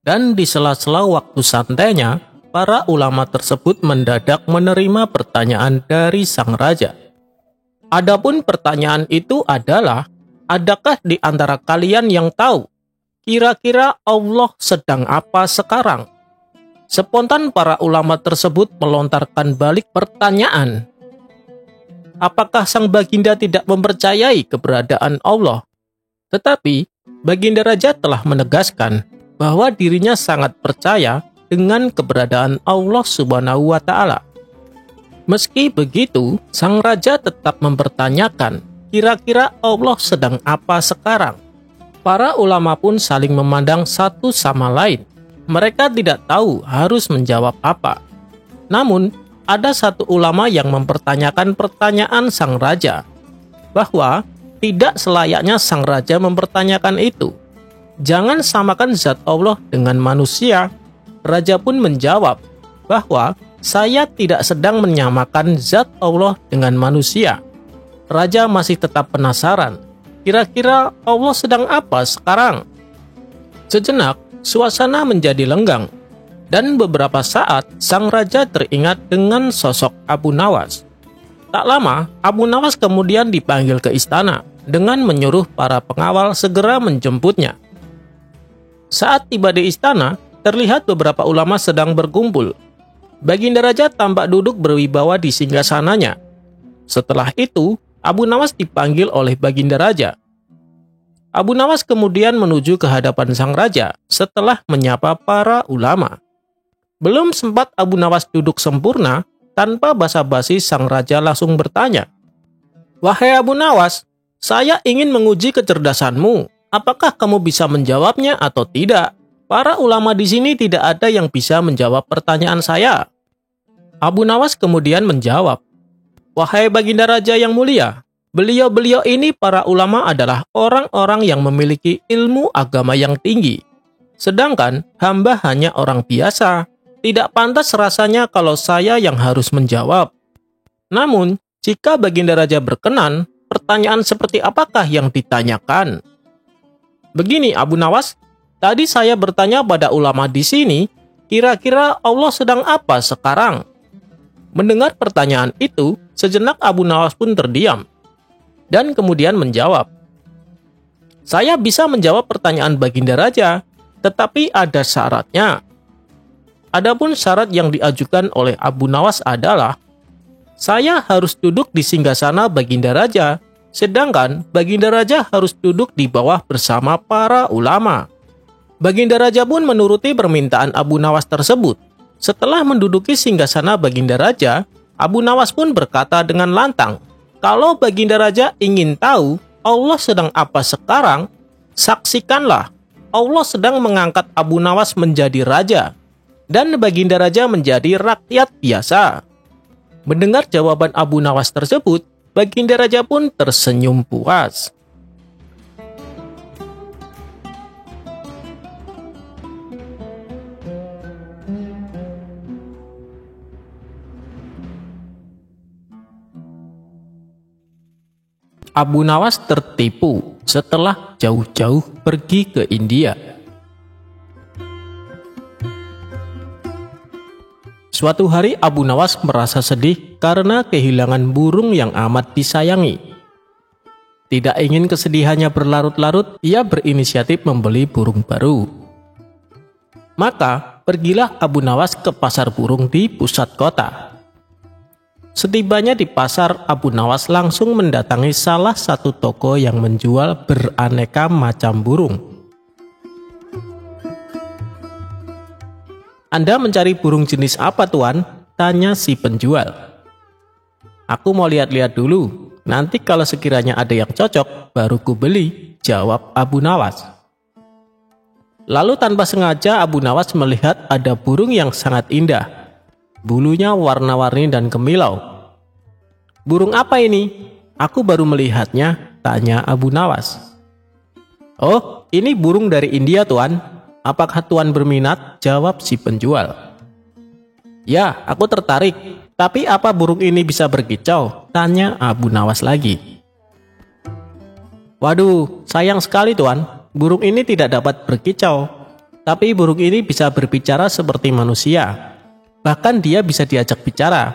Dan di sela-sela waktu santainya, para ulama tersebut mendadak menerima pertanyaan dari sang raja. Adapun pertanyaan itu adalah, adakah di antara kalian yang tahu kira-kira Allah sedang apa sekarang? Spontan para ulama tersebut melontarkan balik pertanyaan. Apakah sang baginda tidak mempercayai keberadaan Allah? Tetapi baginda raja telah menegaskan bahwa dirinya sangat percaya dengan keberadaan Allah Subhanahu wa Ta'ala. Meski begitu, sang raja tetap mempertanyakan, kira-kira Allah sedang apa sekarang? Para ulama pun saling memandang satu sama lain. Mereka tidak tahu harus menjawab apa. Namun, ada satu ulama yang mempertanyakan pertanyaan sang raja, bahwa tidak selayaknya sang raja mempertanyakan itu. Jangan samakan zat Allah dengan manusia. Raja pun menjawab bahwa saya tidak sedang menyamakan zat Allah dengan manusia. Raja masih tetap penasaran. Kira-kira Allah sedang apa sekarang? Sejenak, suasana menjadi lenggang. Dan beberapa saat, sang raja teringat dengan sosok Abu Nawas. Tak lama, Abu Nawas kemudian dipanggil ke istana dengan menyuruh para pengawal segera menjemputnya. Saat tiba di istana, terlihat beberapa ulama sedang berkumpul. Baginda raja tampak duduk berwibawa di singgasananya. Setelah itu, Abu Nawas dipanggil oleh baginda raja. Abu Nawas kemudian menuju ke hadapan sang raja setelah menyapa para ulama. Belum sempat Abu Nawas duduk sempurna, tanpa basa-basi sang raja langsung bertanya, "Wahai Abu Nawas, saya ingin menguji kecerdasanmu. Apakah kamu bisa menjawabnya atau tidak? Para ulama di sini tidak ada yang bisa menjawab pertanyaan saya." Abu Nawas kemudian menjawab, "Wahai baginda raja yang mulia, beliau-beliau ini para ulama adalah orang-orang yang memiliki ilmu agama yang tinggi. Sedangkan hamba hanya orang biasa. Tidak pantas rasanya kalau saya yang harus menjawab. Namun, jika baginda raja berkenan, pertanyaan seperti apakah yang ditanyakan?" Begini Abu Nawas, tadi saya bertanya pada ulama di sini, kira-kira Allah sedang apa sekarang? Mendengar pertanyaan itu, sejenak Abu Nawas pun terdiam dan kemudian menjawab, "Saya bisa menjawab pertanyaan baginda raja, tetapi ada syaratnya." Adapun syarat yang diajukan oleh Abu Nawas adalah, saya harus duduk di singgasana baginda raja, sedangkan baginda raja harus duduk di bawah bersama para ulama. Baginda raja pun menuruti permintaan Abu Nawas tersebut. Setelah menduduki singgasana Baginda Raja, Abu Nawas pun berkata dengan lantang, "Kalau Baginda Raja ingin tahu Allah sedang apa sekarang, saksikanlah, Allah sedang mengangkat Abu Nawas menjadi raja, dan Baginda Raja menjadi rakyat biasa." Mendengar jawaban Abu Nawas tersebut, Baginda Raja pun tersenyum puas. Abu Nawas tertipu setelah jauh-jauh pergi ke India. Suatu hari Abu Nawas merasa sedih karena kehilangan burung yang amat disayangi. Tidak ingin kesedihannya berlarut-larut, ia berinisiatif membeli burung baru. Maka pergilah Abu Nawas ke pasar burung di pusat kota. Setibanya di pasar, Abu Nawas langsung mendatangi salah satu toko yang menjual beraneka macam burung. "Anda mencari burung jenis apa, Tuan?" tanya si penjual. "Aku mau lihat-lihat dulu. Nanti kalau sekiranya ada yang cocok, baru ku beli," jawab Abu Nawas. Lalu tanpa sengaja Abu Nawas melihat ada burung yang sangat indah. Bulunya warna-warni dan kemilau. "Burung apa ini? Aku baru melihatnya," tanya Abu Nawas. "Oh, ini burung dari India, Tuan. Apakah Tuan berminat?" jawab si penjual. "Ya, aku tertarik. Tapi apa burung ini bisa berkicau?" tanya Abu Nawas lagi. "Waduh, sayang sekali, Tuan. Burung ini tidak dapat berkicau. Tapi burung ini bisa berbicara seperti manusia. Bahkan dia bisa diajak bicara.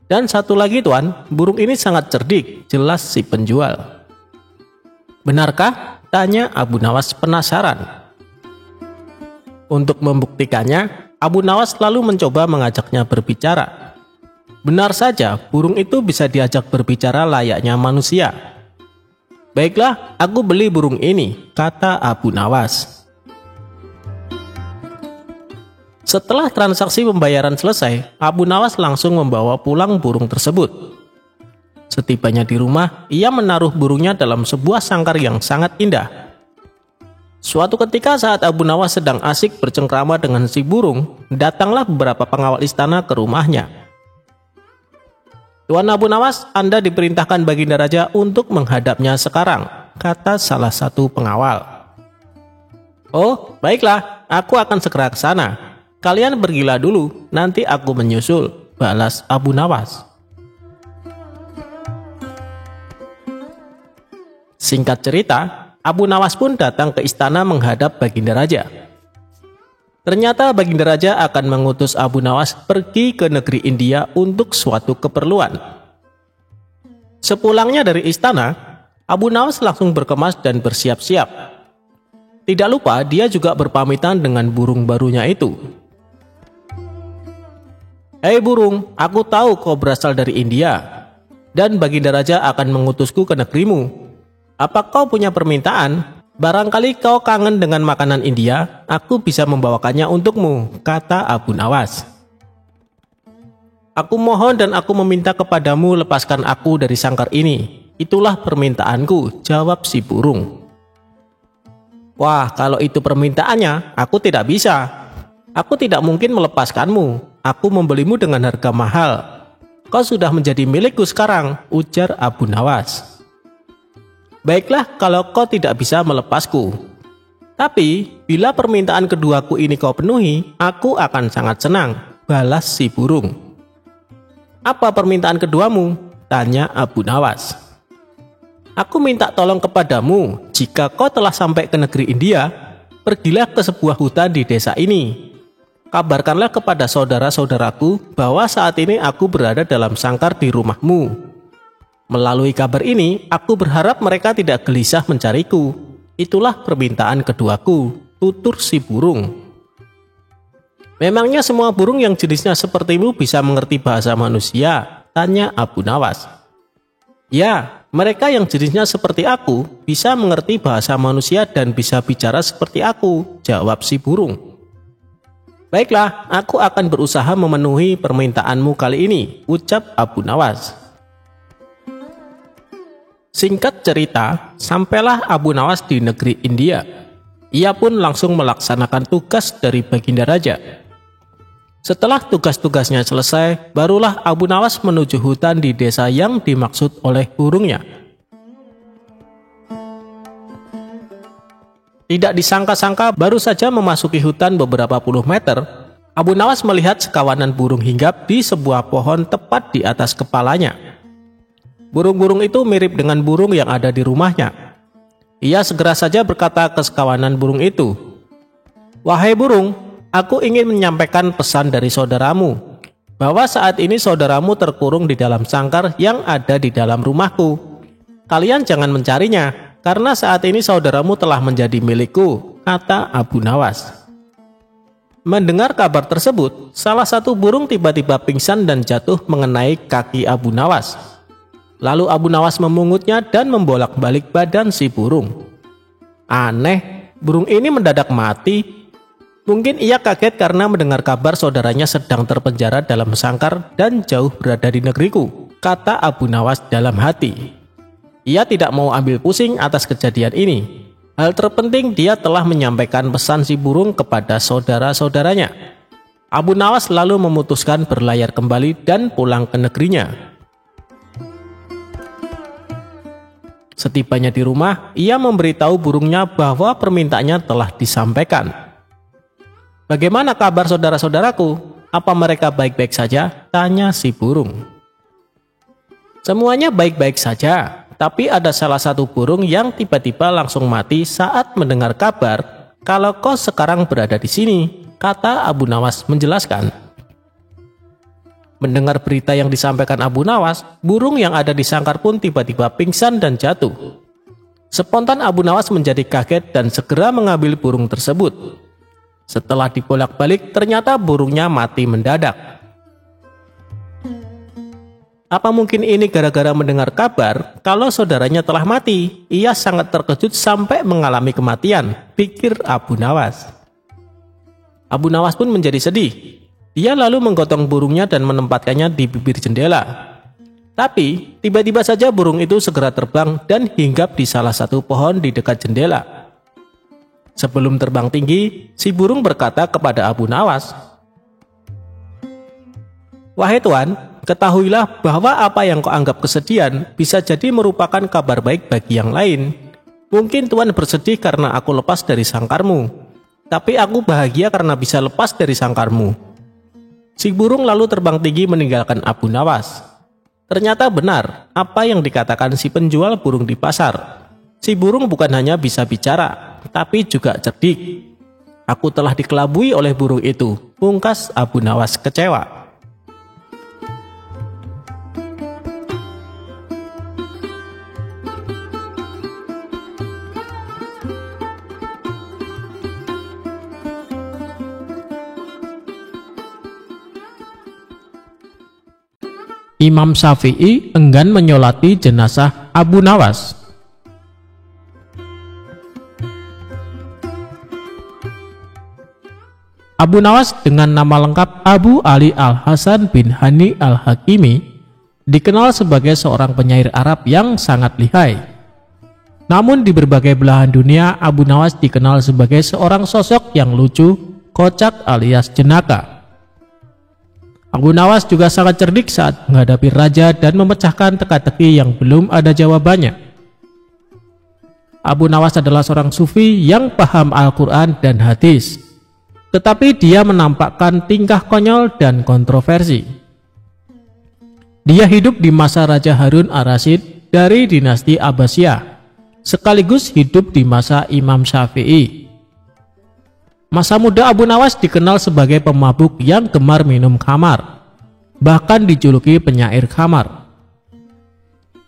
Dan satu lagi, Tuan, burung ini sangat cerdik," jelas si penjual. "Benarkah?" tanya Abu Nawas penasaran. Untuk membuktikannya, Abu Nawas lalu mencoba mengajaknya berbicara. Benar saja, burung itu bisa diajak berbicara layaknya manusia. "Baiklah, aku beli burung ini," kata Abu Nawas. Setelah transaksi pembayaran selesai, Abu Nawas langsung membawa pulang burung tersebut. Setibanya di rumah, ia menaruh burungnya dalam sebuah sangkar yang sangat indah. Suatu ketika saat Abu Nawas sedang asik bercengkrama dengan si burung, datanglah beberapa pengawal istana ke rumahnya. "Tuan Abu Nawas, Anda diperintahkan Baginda Raja untuk menghadapnya sekarang," kata salah satu pengawal. "Oh, baiklah, aku akan segera ke sana. Kalian pergilah dulu, nanti aku menyusul," balas Abu Nawas. Singkat cerita, Abu Nawas pun datang ke istana menghadap Baginda Raja. Ternyata Baginda Raja akan mengutus Abu Nawas pergi ke negeri India untuk suatu keperluan. Sepulangnya dari istana, Abu Nawas langsung berkemas dan bersiap-siap. Tidak lupa dia juga berpamitan dengan burung barunya itu. "Hei burung, aku tahu kau berasal dari India, dan Baginda Raja akan mengutusku ke negerimu. Apa kau punya permintaan? Barangkali kau kangen dengan makanan India, aku bisa membawakannya untukmu," kata Abu Nawas. "Aku mohon dan aku meminta kepadamu, lepaskan aku dari sangkar ini. Itulah permintaanku," jawab si burung. "Wah, kalau itu permintaannya, aku tidak bisa. Aku tidak mungkin melepaskanmu. Aku membelimu dengan harga mahal. Kau sudah menjadi milikku sekarang," ujar Abu Nawas. "Baiklah kalau kau tidak bisa melepasku. Tapi bila permintaan keduaku ini kau penuhi, aku akan sangat senang," balas si burung. "Apa permintaan keduamu?" tanya Abu Nawas. "Aku minta tolong kepadamu, jika kau telah sampai ke negeri India, pergilah ke sebuah hutan di desa ini. Kabarkanlah kepada saudara-saudaraku bahwa saat ini aku berada dalam sangkar di rumahmu. Melalui kabar ini, aku berharap mereka tidak gelisah mencariku. Itulah permintaan keduaku," tutur si burung. "Memangnya semua burung yang jenisnya sepertimu bisa mengerti bahasa manusia?" tanya Abu Nawas. "Ya, mereka yang jenisnya seperti aku bisa mengerti bahasa manusia dan bisa bicara seperti aku," jawab si burung. Baiklah, aku akan berusaha memenuhi permintaanmu kali ini, ucap Abu Nawas. Singkat cerita, sampailah Abu Nawas di negeri India. Ia pun langsung melaksanakan tugas dari Baginda Raja. Setelah tugas-tugasnya selesai, barulah Abu Nawas menuju hutan di desa yang dimaksud oleh burungnya. Tidak disangka-sangka, baru saja memasuki hutan beberapa puluh meter, Abu Nawas melihat sekawanan burung hinggap di sebuah pohon tepat di atas kepalanya. Burung-burung itu mirip dengan burung yang ada di rumahnya. Ia segera saja berkata ke sekawanan burung itu, "Wahai burung, aku ingin menyampaikan pesan dari saudaramu, bahwa saat ini saudaramu terkurung di dalam sangkar yang ada di dalam rumahku. Kalian jangan mencarinya, karena saat ini saudaramu telah menjadi milikku," kata Abu Nawas. Mendengar kabar tersebut, salah satu burung tiba-tiba pingsan dan jatuh mengenai kaki Abu Nawas. Lalu Abu Nawas memungutnya dan membolak-balik badan si burung. Aneh, burung ini mendadak mati. Mungkin ia kaget karena mendengar kabar saudaranya sedang terpenjara dalam sangkar dan jauh berada di negeriku, kata Abu Nawas dalam hati. Ia tidak mau ambil pusing atas kejadian ini. Hal terpenting, dia telah menyampaikan pesan si burung kepada saudara-saudaranya. Abu Nawas lalu memutuskan berlayar kembali dan pulang ke negerinya. Setibanya di rumah, ia memberitahu burungnya bahwa permintaannya telah disampaikan. "Bagaimana kabar saudara-saudaraku? Apa mereka baik-baik saja?" tanya si burung. "Semuanya baik-baik saja, tapi ada salah satu burung yang tiba-tiba langsung mati saat mendengar kabar kalau kau sekarang berada di sini," kata Abu Nawas menjelaskan. Mendengar berita yang disampaikan Abu Nawas, burung yang ada di sangkar pun tiba-tiba pingsan dan jatuh. Spontan Abu Nawas menjadi kaget dan segera mengambil burung tersebut. Setelah dibolak-balik, ternyata burungnya mati mendadak. Apa mungkin ini gara-gara mendengar kabar kalau saudaranya telah mati? Ia sangat terkejut sampai mengalami kematian, pikir Abu Nawas. Abu Nawas pun menjadi sedih. Dia lalu menggotong burungnya dan menempatkannya di bibir jendela. Tapi, tiba-tiba saja burung itu segera terbang dan hinggap di salah satu pohon di dekat jendela. Sebelum terbang tinggi, si burung berkata kepada Abu Nawas, "Wahai Tuan, ketahuilah bahwa apa yang kau anggap kesedihan bisa jadi merupakan kabar baik bagi yang lain. Mungkin Tuan bersedih karena aku lepas dari sangkarmu, tapi aku bahagia karena bisa lepas dari sangkarmu." Si burung lalu terbang tinggi meninggalkan Abu Nawas. Ternyata benar apa yang dikatakan si penjual burung di pasar. Si burung bukan hanya bisa bicara, tapi juga cerdik. "Aku telah dikelabui oleh burung itu," pungkas Abu Nawas kecewa. Imam Syafi'i enggan menyolati jenazah Abu Nawas. Abu Nawas dengan nama lengkap Abu Ali Al-Hasan bin Hani Al-Hakimi dikenal sebagai seorang penyair Arab yang sangat lihai. Namun di berbagai belahan dunia, Abu Nawas dikenal sebagai seorang sosok yang lucu, kocak alias jenaka. Abu Nawas juga sangat cerdik saat menghadapi raja dan memecahkan teka-teki yang belum ada jawabannya. Abu Nawas adalah seorang sufi yang paham Al-Quran dan hadis, tetapi dia menampakkan tingkah konyol dan kontroversi. Dia hidup di masa Raja Harun Ar-Rasyid dari dinasti Abbasiyah, sekaligus hidup di masa Imam Syafi'i. Masa muda Abu Nawas dikenal sebagai pemabuk yang gemar minum khamar, bahkan dijuluki penyair khamar.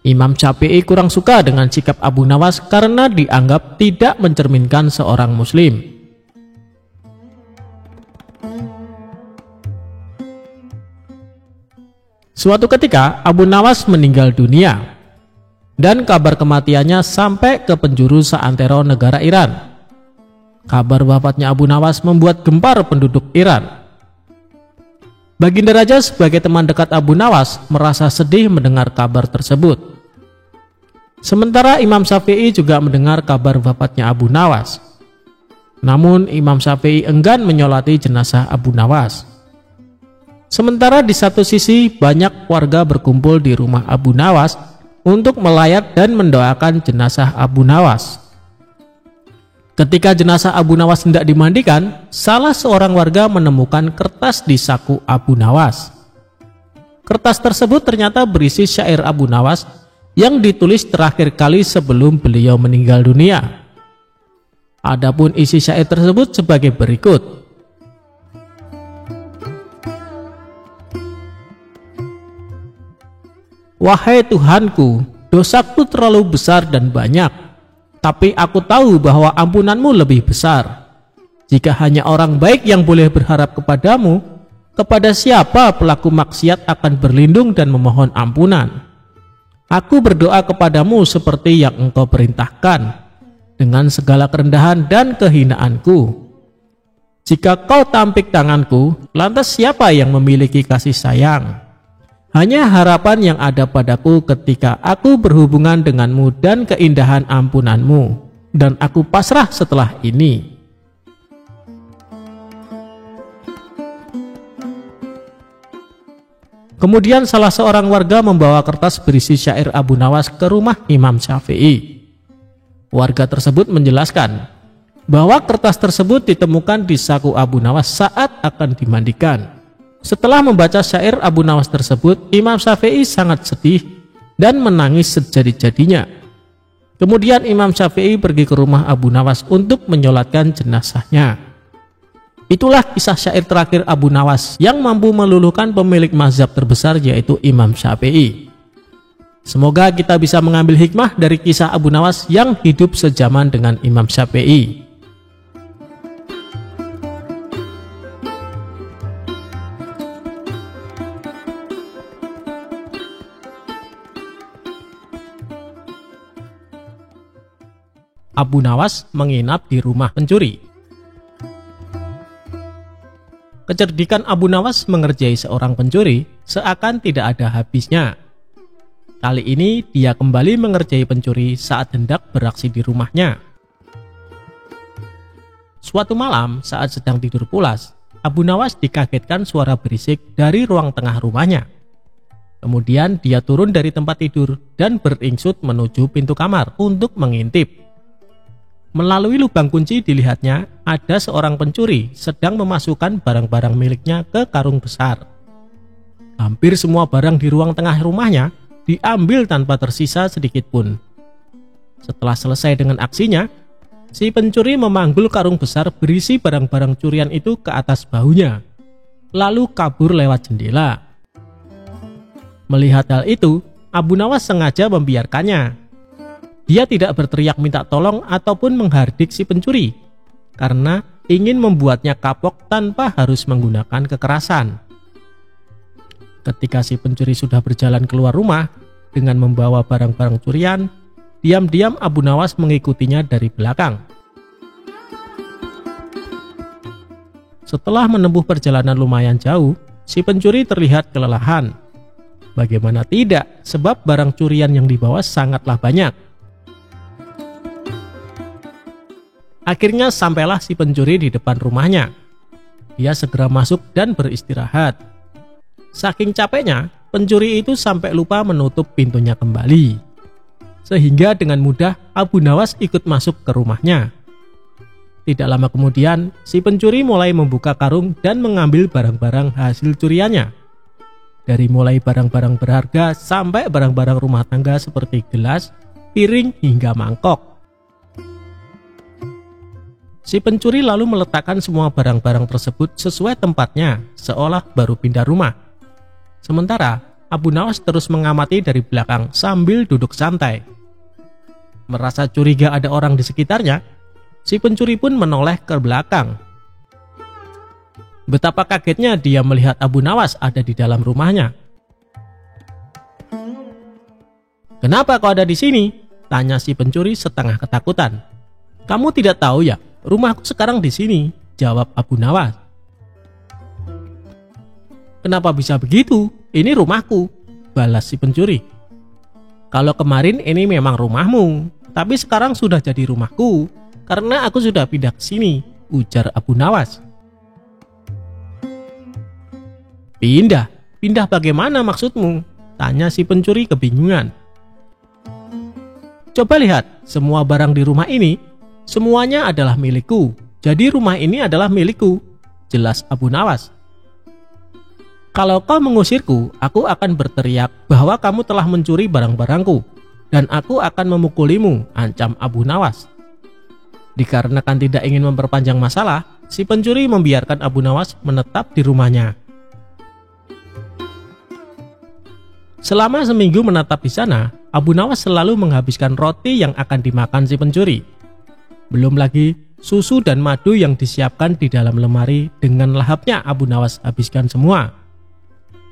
Imam Syafi'i kurang suka dengan sikap Abu Nawas karena dianggap tidak mencerminkan seorang muslim. Suatu ketika Abu Nawas meninggal dunia, dan kabar kematiannya sampai ke penjuru seantero negara Iran. Kabar wafatnya Abu Nawas membuat gempar penduduk Iran. Baginda Raja sebagai teman dekat Abu Nawas merasa sedih mendengar kabar tersebut. Sementara Imam Syafi'i juga mendengar kabar wafatnya Abu Nawas. Namun Imam Syafi'i enggan menyolati jenazah Abu Nawas. Sementara di satu sisi banyak warga berkumpul di rumah Abu Nawas untuk melayat dan mendoakan jenazah Abu Nawas. Ketika jenazah Abu Nawas hendak dimandikan, salah seorang warga menemukan kertas di saku Abu Nawas. Kertas tersebut ternyata berisi syair Abu Nawas yang ditulis terakhir kali sebelum beliau meninggal dunia. Adapun isi syair tersebut sebagai berikut. Wahai Tuhanku, dosaku terlalu besar dan banyak. Tapi aku tahu bahwa ampunanmu lebih besar. Jika hanya orang baik yang boleh berharap kepadamu, kepada siapa pelaku maksiat akan berlindung dan memohon ampunan? Aku berdoa kepadamu seperti yang engkau perintahkan, dengan segala kerendahan dan kehinaanku. Jika kau tampik tanganku, lantas siapa yang memiliki kasih sayang? Hanya harapan yang ada padaku ketika aku berhubungan denganmu dan keindahan ampunanmu, dan aku pasrah setelah ini. Kemudian salah seorang warga membawa kertas berisi syair Abu Nawas ke rumah Imam Syafi'i. Warga tersebut menjelaskan bahwa kertas tersebut ditemukan di saku Abu Nawas saat akan dimandikan. Setelah membaca syair Abu Nawas tersebut, Imam Syafi'i sangat sedih dan menangis sejadi-jadinya. Kemudian Imam Syafi'i pergi ke rumah Abu Nawas untuk menyolatkan jenazahnya. Itulah kisah syair terakhir Abu Nawas yang mampu meluluhkan pemilik mazhab terbesar, yaitu Imam Syafi'i. Semoga kita bisa mengambil hikmah dari kisah Abu Nawas yang hidup sejaman dengan Imam Syafi'i. Abu Nawas menginap di rumah pencuri. Kecerdikan Abu Nawas mengerjai seorang pencuri seakan tidak ada habisnya. Kali ini dia kembali mengerjai pencuri saat hendak beraksi di rumahnya. Suatu malam saat sedang tidur pulas, Abu Nawas dikagetkan suara berisik dari ruang tengah rumahnya. Kemudian dia turun dari tempat tidur dan beringsut menuju pintu kamar untuk mengintip. Melalui lubang kunci dilihatnya ada seorang pencuri sedang memasukkan barang-barang miliknya ke karung besar. Hampir semua barang di ruang tengah rumahnya diambil tanpa tersisa sedikit pun. Setelah selesai dengan aksinya, si pencuri memanggul karung besar berisi barang-barang curian itu ke atas bahunya, lalu kabur lewat jendela. Melihat hal itu, Abu Nawas sengaja membiarkannya. Dia tidak berteriak minta tolong ataupun menghardik si pencuri, karena ingin membuatnya kapok tanpa harus menggunakan kekerasan. Ketika si pencuri sudah berjalan keluar rumah dengan membawa barang-barang curian, diam-diam Abu Nawas mengikutinya dari belakang. Setelah menempuh perjalanan lumayan jauh, si pencuri terlihat kelelahan. Bagaimana tidak, sebab barang curian yang dibawa sangatlah banyak. Akhirnya sampailah si pencuri di depan rumahnya. Dia segera masuk dan beristirahat. Saking capeknya, pencuri itu sampai lupa menutup pintunya kembali. Sehingga dengan mudah Abu Nawas ikut masuk ke rumahnya. Tidak lama kemudian, si pencuri mulai membuka karung dan mengambil barang-barang hasil curiannya. Dari mulai barang-barang berharga sampai barang-barang rumah tangga seperti gelas, piring, hingga mangkok. Si pencuri lalu meletakkan semua barang-barang tersebut sesuai tempatnya, seolah baru pindah rumah. Sementara Abu Nawas terus mengamati dari belakang sambil duduk santai. Merasa curiga ada orang di sekitarnya, si pencuri pun menoleh ke belakang. Betapa kagetnya dia melihat Abu Nawas ada di dalam rumahnya. "Kenapa kau ada di sini?" tanya si pencuri setengah ketakutan. "Kamu tidak tahu ya, "Rumahku sekarang di sini," jawab Abu Nawas. "Kenapa bisa begitu? Ini rumahku," balas si pencuri. "Kalau kemarin ini memang rumahmu, tapi sekarang sudah jadi rumahku karena aku sudah pindah ke sini," ujar Abu Nawas. "Pindah? Pindah bagaimana maksudmu?" tanya si pencuri kebingungan. "Coba lihat, semua barang di rumah ini, semuanya adalah milikku. Jadi rumah ini adalah milikku," jelas Abu Nawas. "Kalau kau mengusirku, aku akan berteriak bahwa kamu telah mencuri barang-barangku, dan aku akan memukulimu," ancam Abu Nawas. Dikarenakan tidak ingin memperpanjang masalah, si pencuri membiarkan Abu Nawas menetap di rumahnya. Selama seminggu menetap di sana, Abu Nawas selalu menghabiskan roti yang akan dimakan si pencuri. Belum lagi susu dan madu yang disiapkan di dalam lemari dengan lahapnya Abu Nawas habiskan semua.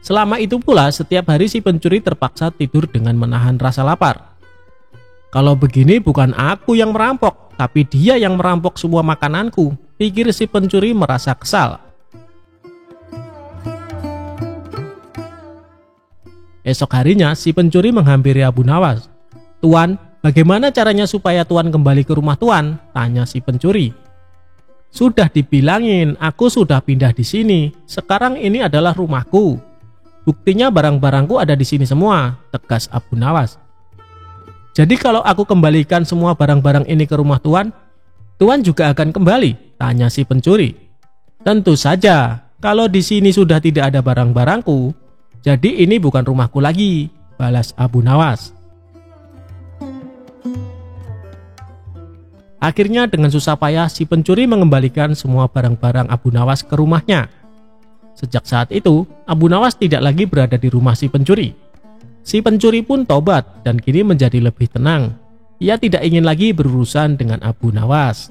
Selama itu pula setiap hari si pencuri terpaksa tidur dengan menahan rasa lapar. "Kalau begini bukan aku yang merampok, tapi dia yang merampok semua makananku," pikir si pencuri merasa kesal. Esok harinya si pencuri menghampiri Abu Nawas. "Tuan, bagaimana caranya supaya Tuan kembali ke rumah Tuan?" tanya si pencuri. "Sudah dibilangin, aku sudah pindah di sini. Sekarang ini adalah rumahku. Buktinya barang-barangku ada di sini semua," tegas Abu Nawas. "Jadi kalau aku kembalikan semua barang-barang ini ke rumah Tuan, Tuan juga akan kembali?" tanya si pencuri. "Tentu saja, kalau di sini sudah tidak ada barang-barangku, jadi ini bukan rumahku lagi," balas Abu Nawas. Akhirnya dengan susah payah si pencuri mengembalikan semua barang-barang Abu Nawas ke rumahnya. Sejak saat itu, Abu Nawas tidak lagi berada di rumah si pencuri. Si pencuri pun tobat dan kini menjadi lebih tenang. Ia tidak ingin lagi berurusan dengan Abu Nawas.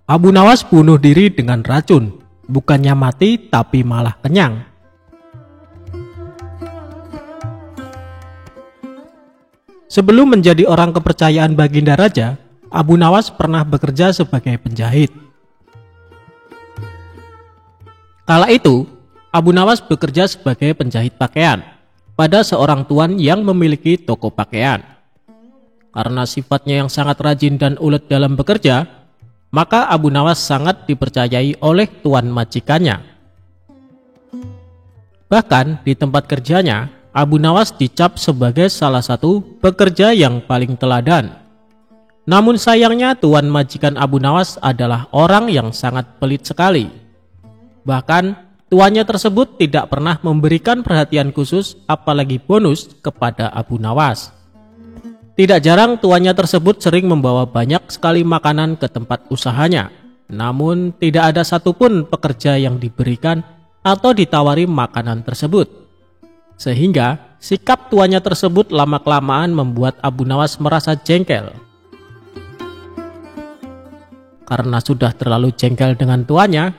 Abu Nawas bunuh diri dengan racun, bukannya mati tapi malah kenyang. Sebelum menjadi orang kepercayaan Baginda Raja, Abu Nawas pernah bekerja sebagai penjahit. Kala itu, Abu Nawas bekerja sebagai penjahit pakaian pada seorang tuan yang memiliki toko pakaian. Karena sifatnya yang sangat rajin dan ulet dalam bekerja, maka Abu Nawas sangat dipercayai oleh tuan majikannya. Bahkan di tempat kerjanya, Abu Nawas dicap sebagai salah satu pekerja yang paling teladan. Namun sayangnya tuan majikan Abu Nawas adalah orang yang sangat pelit sekali. Bahkan tuannya tersebut tidak pernah memberikan perhatian khusus apalagi bonus kepada Abu Nawas. Tidak jarang tuannya tersebut sering membawa banyak sekali makanan ke tempat usahanya. Namun tidak ada satupun pekerja yang diberikan atau ditawari makanan tersebut. Sehingga sikap tuannya tersebut lama-kelamaan membuat Abu Nawas merasa jengkel. Karena sudah terlalu jengkel dengan tuannya,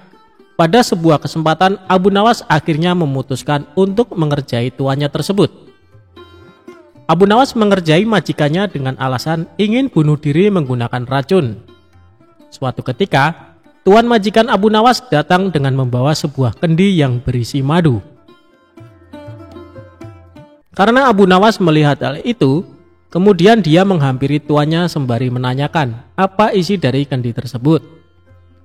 pada sebuah kesempatan Abu Nawas akhirnya memutuskan untuk mengerjai tuannya tersebut. Abu Nawas mengerjai majikannya dengan alasan ingin bunuh diri menggunakan racun. Suatu ketika, tuan majikan Abu Nawas datang dengan membawa sebuah kendi yang berisi madu. Karena Abu Nawas melihat hal itu, kemudian dia menghampiri tuannya sembari menanyakan apa isi dari kendi tersebut.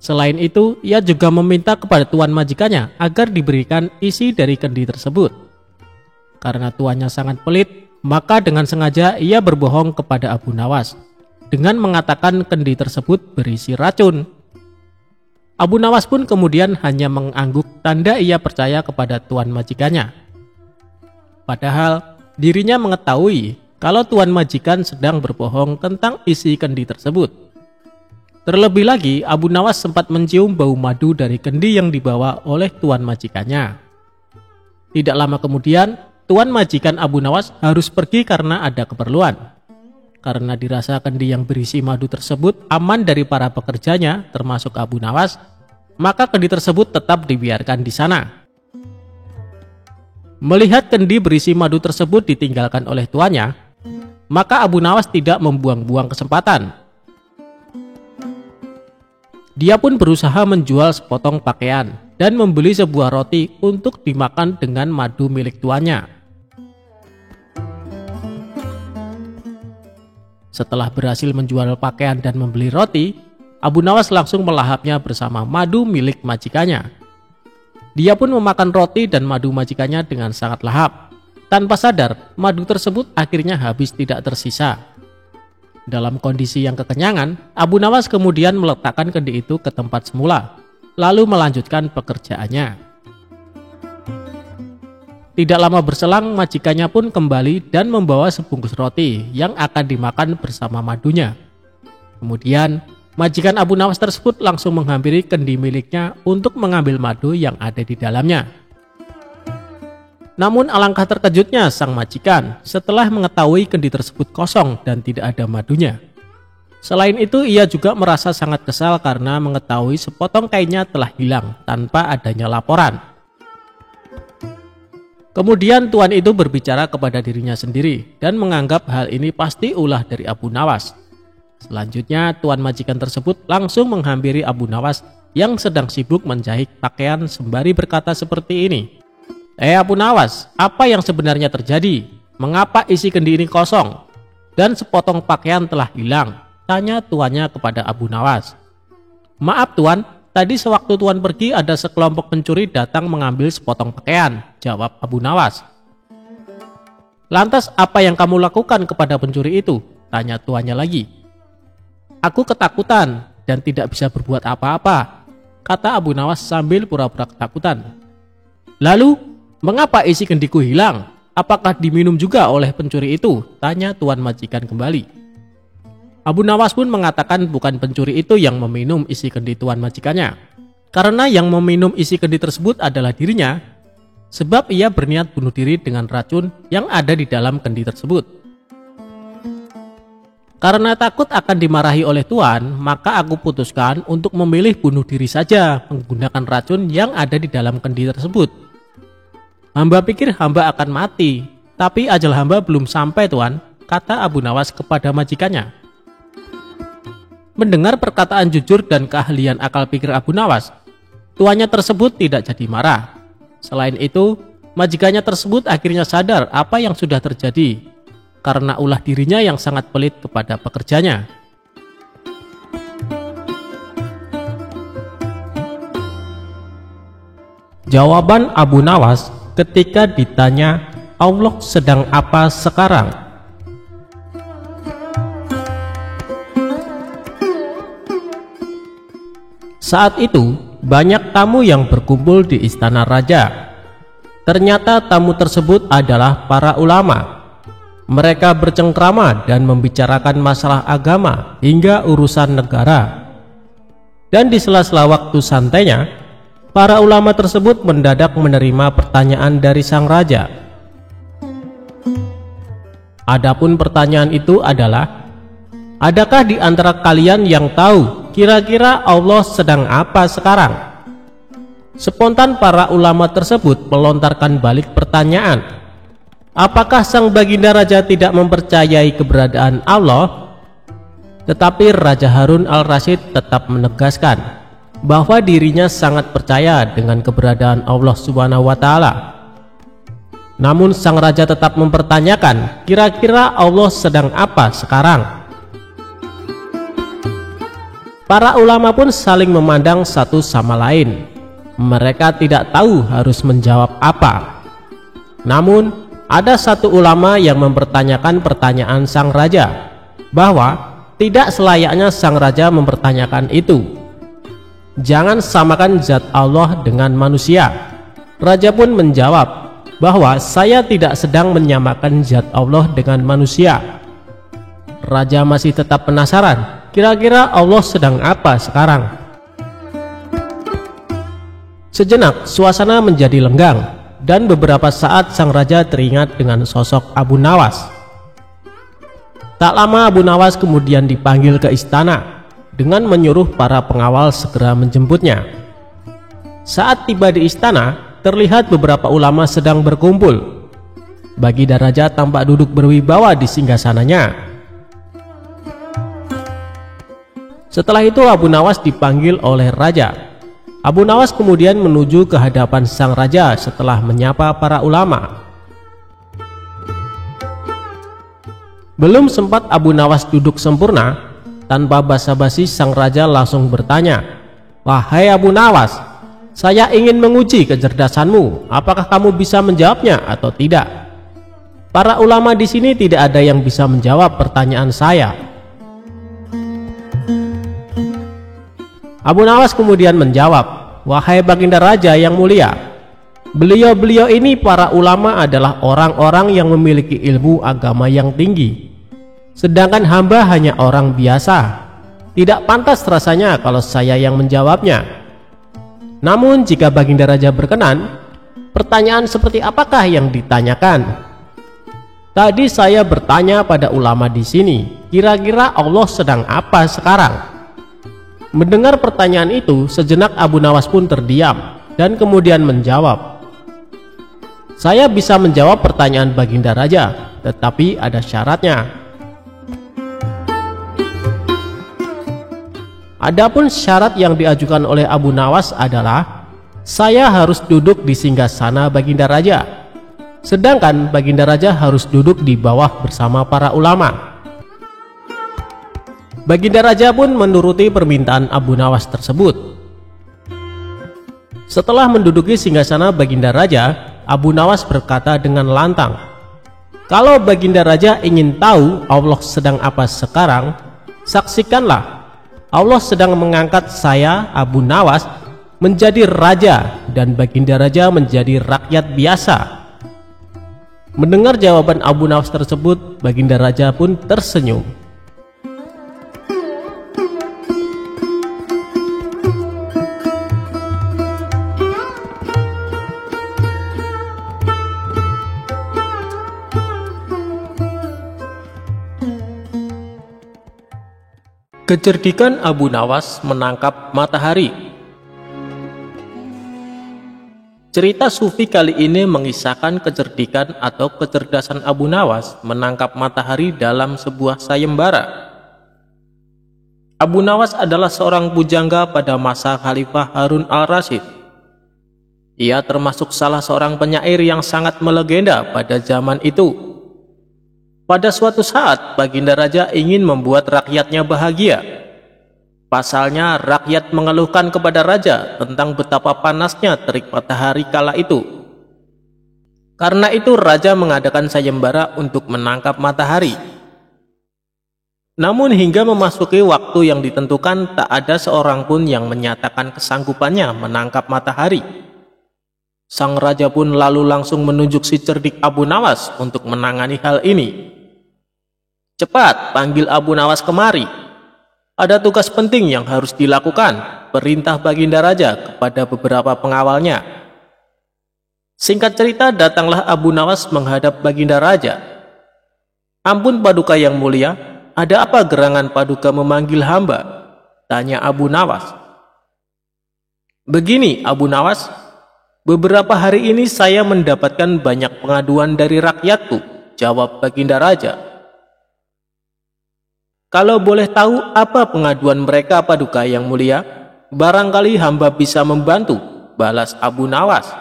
Selain itu, ia juga meminta kepada tuan majikannya agar diberikan isi dari kendi tersebut. Karena tuannya sangat pelit, maka dengan sengaja ia berbohong kepada Abu Nawas dengan mengatakan kendi tersebut berisi racun. Abu Nawas pun kemudian hanya mengangguk tanda ia percaya kepada tuan majikannya. Padahal dirinya mengetahui kalau tuan majikan sedang berbohong tentang isi kendi tersebut. Terlebih lagi, Abu Nawas sempat mencium bau madu dari kendi yang dibawa oleh tuan majikannya. Tidak lama kemudian, tuan majikan Abu Nawas harus pergi karena ada keperluan. Karena dirasa kendi yang berisi madu tersebut aman dari para pekerjanya, termasuk Abu Nawas, maka kendi tersebut tetap dibiarkan di sana. Melihat kendi berisi madu tersebut ditinggalkan oleh tuannya, maka Abu Nawas tidak membuang-buang kesempatan. Dia pun berusaha menjual sepotong pakaian dan membeli sebuah roti untuk dimakan dengan madu milik tuannya. Setelah berhasil menjual pakaian dan membeli roti, Abu Nawas langsung melahapnya bersama madu milik majikannya. Dia pun memakan roti dan madu majikannya dengan sangat lahap. Tanpa sadar, madu tersebut akhirnya habis tidak tersisa. Dalam kondisi yang kekenyangan, Abu Nawas kemudian meletakkan kendi itu ke tempat semula, lalu melanjutkan pekerjaannya. Tidak lama berselang, majikannya pun kembali dan membawa sebungkus roti yang akan dimakan bersama madunya. Kemudian, majikan Abu Nawas tersebut langsung menghampiri kendi miliknya untuk mengambil madu yang ada di dalamnya. Namun alangkah terkejutnya sang majikan setelah mengetahui kendi tersebut kosong dan tidak ada madunya. Selain itu, ia juga merasa sangat kesal karena mengetahui sepotong kainnya telah hilang tanpa adanya laporan. Kemudian tuan itu berbicara kepada dirinya sendiri dan menganggap hal ini pasti ulah dari Abu Nawas. Selanjutnya, tuan majikan tersebut langsung menghampiri Abu Nawas yang sedang sibuk menjahit pakaian sembari berkata seperti ini. Abu Nawas, apa yang sebenarnya terjadi? Mengapa isi kendi ini kosong? Dan sepotong pakaian telah hilang? Tanya tuannya kepada Abu Nawas. Maaf tuan, tadi sewaktu tuan pergi ada sekelompok pencuri datang mengambil sepotong pakaian, jawab Abu Nawas. Lantas apa yang kamu lakukan kepada pencuri itu? Tanya tuannya lagi. Aku ketakutan dan tidak bisa berbuat apa-apa, kata Abu Nawas sambil pura-pura ketakutan. Lalu, mengapa isi kendiku hilang? Apakah diminum juga oleh pencuri itu? Tanya tuan majikan kembali. Abu Nawas pun mengatakan bukan pencuri itu yang meminum isi kendi tuan majikannya, karena yang meminum isi kendi tersebut adalah dirinya, sebab ia berniat bunuh diri dengan racun yang ada di dalam kendi tersebut. Karena takut akan dimarahi oleh tuan, maka aku putuskan untuk memilih bunuh diri saja menggunakan racun yang ada di dalam kendi tersebut. Hamba pikir hamba akan mati, tapi ajal hamba belum sampai tuan, kata Abu Nawas kepada majikannya. Mendengar perkataan jujur dan keahlian akal pikir Abu Nawas, tuannya tersebut tidak jadi marah. Selain itu, majikannya tersebut akhirnya sadar apa yang sudah terjadi, karena ulah dirinya yang sangat pelit kepada pekerjanya. Jawaban Abu Nawas ketika ditanya Allah sedang apa sekarang. Saat itu banyak tamu yang berkumpul di istana raja. Ternyata tamu tersebut adalah para ulama. Mereka bercengkrama dan membicarakan masalah agama hingga urusan negara. Dan di sela-sela waktu santainya, para ulama tersebut mendadak menerima pertanyaan dari sang raja. Adapun pertanyaan itu adalah, adakah di antara kalian yang tahu kira-kira Allah sedang apa sekarang? Spontan para ulama tersebut melontarkan balik pertanyaan. Apakah sang baginda raja tidak mempercayai keberadaan Allah? Tetapi Raja Harun al-Rasyid tetap menegaskan bahwa dirinya sangat percaya dengan keberadaan Allah Subhanahu wa Ta'ala. Namun sang raja tetap mempertanyakan, kira-kira Allah sedang apa sekarang? Para ulama pun saling memandang satu sama lain. Mereka tidak tahu harus menjawab apa. Namun ada satu ulama yang mempertanyakan pertanyaan sang raja, bahwa tidak selayaknya sang raja mempertanyakan itu. Jangan samakan zat Allah dengan manusia. Raja pun menjawab bahwa saya tidak sedang menyamakan zat Allah dengan manusia. Raja masih tetap penasaran, kira-kira Allah sedang apa sekarang? Sejenak suasana menjadi lenggang. Dan beberapa saat sang raja teringat dengan sosok Abu Nawas. Tak lama Abu Nawas kemudian dipanggil ke istana dengan menyuruh para pengawal segera menjemputnya. Saat tiba di istana, terlihat beberapa ulama sedang berkumpul. Baginda Raja tampak duduk berwibawa di singgasananya. Setelah itu Abu Nawas dipanggil oleh raja. Abu Nawas kemudian menuju ke hadapan sang raja setelah menyapa para ulama. Belum sempat Abu Nawas duduk sempurna, tanpa basa-basi sang raja langsung bertanya, "Wahai Abu Nawas, saya ingin menguji kecerdasanmu. Apakah kamu bisa menjawabnya atau tidak?" Para ulama di sini tidak ada yang bisa menjawab pertanyaan saya. Abu Nawas kemudian menjawab, "Wahai Baginda Raja yang mulia, beliau-beliau ini para ulama adalah orang-orang yang memiliki ilmu agama yang tinggi. Sedangkan hamba hanya orang biasa. Tidak pantas rasanya kalau saya yang menjawabnya. Namun jika Baginda Raja berkenan, pertanyaan seperti apakah yang ditanyakan?" Tadi saya bertanya pada ulama di sini, kira-kira Allah sedang apa sekarang? Mendengar pertanyaan itu, sejenak Abu Nawas pun terdiam dan kemudian menjawab, "Saya bisa menjawab pertanyaan Baginda Raja, tetapi ada syaratnya." Adapun syarat yang diajukan oleh Abu Nawas adalah, saya harus duduk di singgasana Baginda Raja, sedangkan Baginda Raja harus duduk di bawah bersama para ulama. Baginda Raja pun menuruti permintaan Abu Nawas tersebut. Setelah menduduki singgasana Baginda Raja, Abu Nawas berkata dengan lantang, "Kalau Baginda Raja ingin tahu Allah sedang apa sekarang, saksikanlah, Allah sedang mengangkat saya, Abu Nawas, menjadi raja dan Baginda Raja menjadi rakyat biasa." Mendengar jawaban Abu Nawas tersebut, Baginda Raja pun tersenyum. Kecerdikan Abu Nawas menangkap matahari. Cerita sufi kali ini mengisahkan kecerdikan atau kecerdasan Abu Nawas menangkap matahari dalam sebuah sayembara. Abu Nawas adalah seorang pujangga pada masa Khalifah Harun al-Rasyid. Ia termasuk salah seorang penyair yang sangat melegenda pada zaman itu. Pada suatu saat, Baginda Raja ingin membuat rakyatnya bahagia. Pasalnya, rakyat mengeluhkan kepada Raja tentang betapa panasnya terik matahari kala itu. Karena itu, Raja mengadakan sayembara untuk menangkap matahari. Namun hingga memasuki waktu yang ditentukan, tak ada seorang pun yang menyatakan kesanggupannya menangkap matahari. Sang Raja pun lalu langsung menunjuk si cerdik Abu Nawas untuk menangani hal ini. "Cepat, panggil Abu Nawas kemari. Ada tugas penting yang harus dilakukan," perintah Baginda Raja kepada beberapa pengawalnya. Singkat cerita, datanglah Abu Nawas menghadap Baginda Raja. "Ampun Paduka yang mulia, ada apa gerangan Paduka memanggil hamba?" tanya Abu Nawas. "Begini Abu Nawas, beberapa hari ini saya mendapatkan banyak pengaduan dari rakyatku," jawab Baginda Raja. "Kalau boleh tahu apa pengaduan mereka Paduka yang mulia, barangkali hamba bisa membantu," balas Abu Nawas.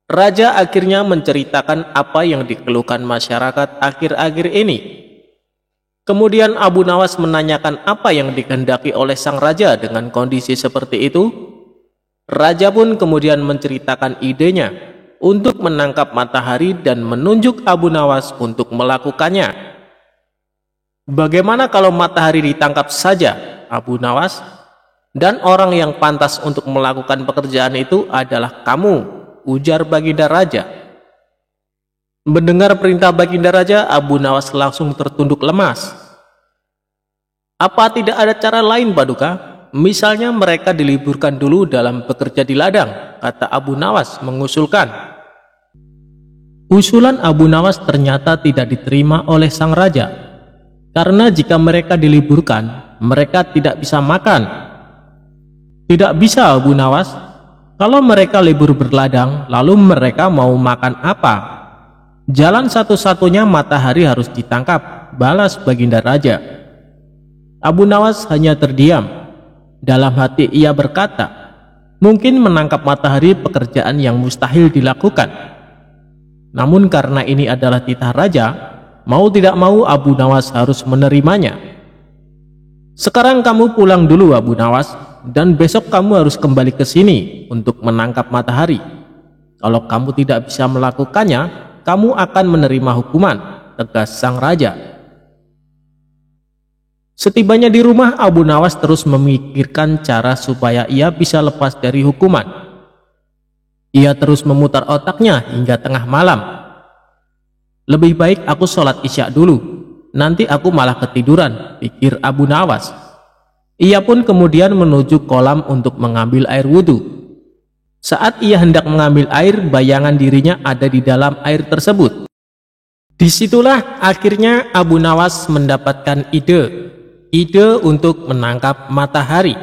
Raja akhirnya menceritakan apa yang dikeluhkan masyarakat akhir-akhir ini. Kemudian Abu Nawas menanyakan apa yang dikehendaki oleh sang raja dengan kondisi seperti itu. Raja pun kemudian menceritakan idenya untuk menangkap matahari dan menunjuk Abu Nawas untuk melakukannya. "Bagaimana kalau matahari ditangkap saja, Abu Nawas? Dan orang yang pantas untuk melakukan pekerjaan itu adalah kamu," ujar Baginda Raja. Mendengar perintah Baginda Raja, Abu Nawas langsung tertunduk lemas. "Apa tidak ada cara lain Paduka? Misalnya mereka diliburkan dulu dalam bekerja di ladang," kata Abu Nawas mengusulkan. Usulan Abu Nawas ternyata tidak diterima oleh sang raja. Karena jika mereka diliburkan, mereka tidak bisa makan. "Tidak bisa Abu Nawas, Kalau mereka libur berladang, lalu mereka mau makan apa? Jalan satu-satunya matahari harus ditangkap, balas Baginda Raja. Abu Nawas hanya terdiam. Dalam hati ia berkata, mungkin menangkap matahari pekerjaan yang mustahil dilakukan. Namun karena ini adalah titah raja, mau tidak mau Abu Nawas harus menerimanya. Sekarang kamu pulang dulu Abu Nawas, dan besok kamu harus kembali ke sini untuk menangkap matahari. Kalau kamu tidak bisa melakukannya, kamu akan menerima hukuman, tegas sang raja. Setibanya di rumah, Abu Nawas terus memikirkan cara supaya ia bisa lepas dari hukuman. Ia terus memutar otaknya hingga tengah malam. Lebih baik aku sholat isya dulu, nanti aku malah ketiduran, pikir Abu Nawas. Ia pun kemudian menuju kolam untuk mengambil air wudhu. Saat ia hendak mengambil air, bayangan dirinya ada di dalam air tersebut. Disitulah akhirnya Abu Nawas mendapatkan ide untuk menangkap matahari.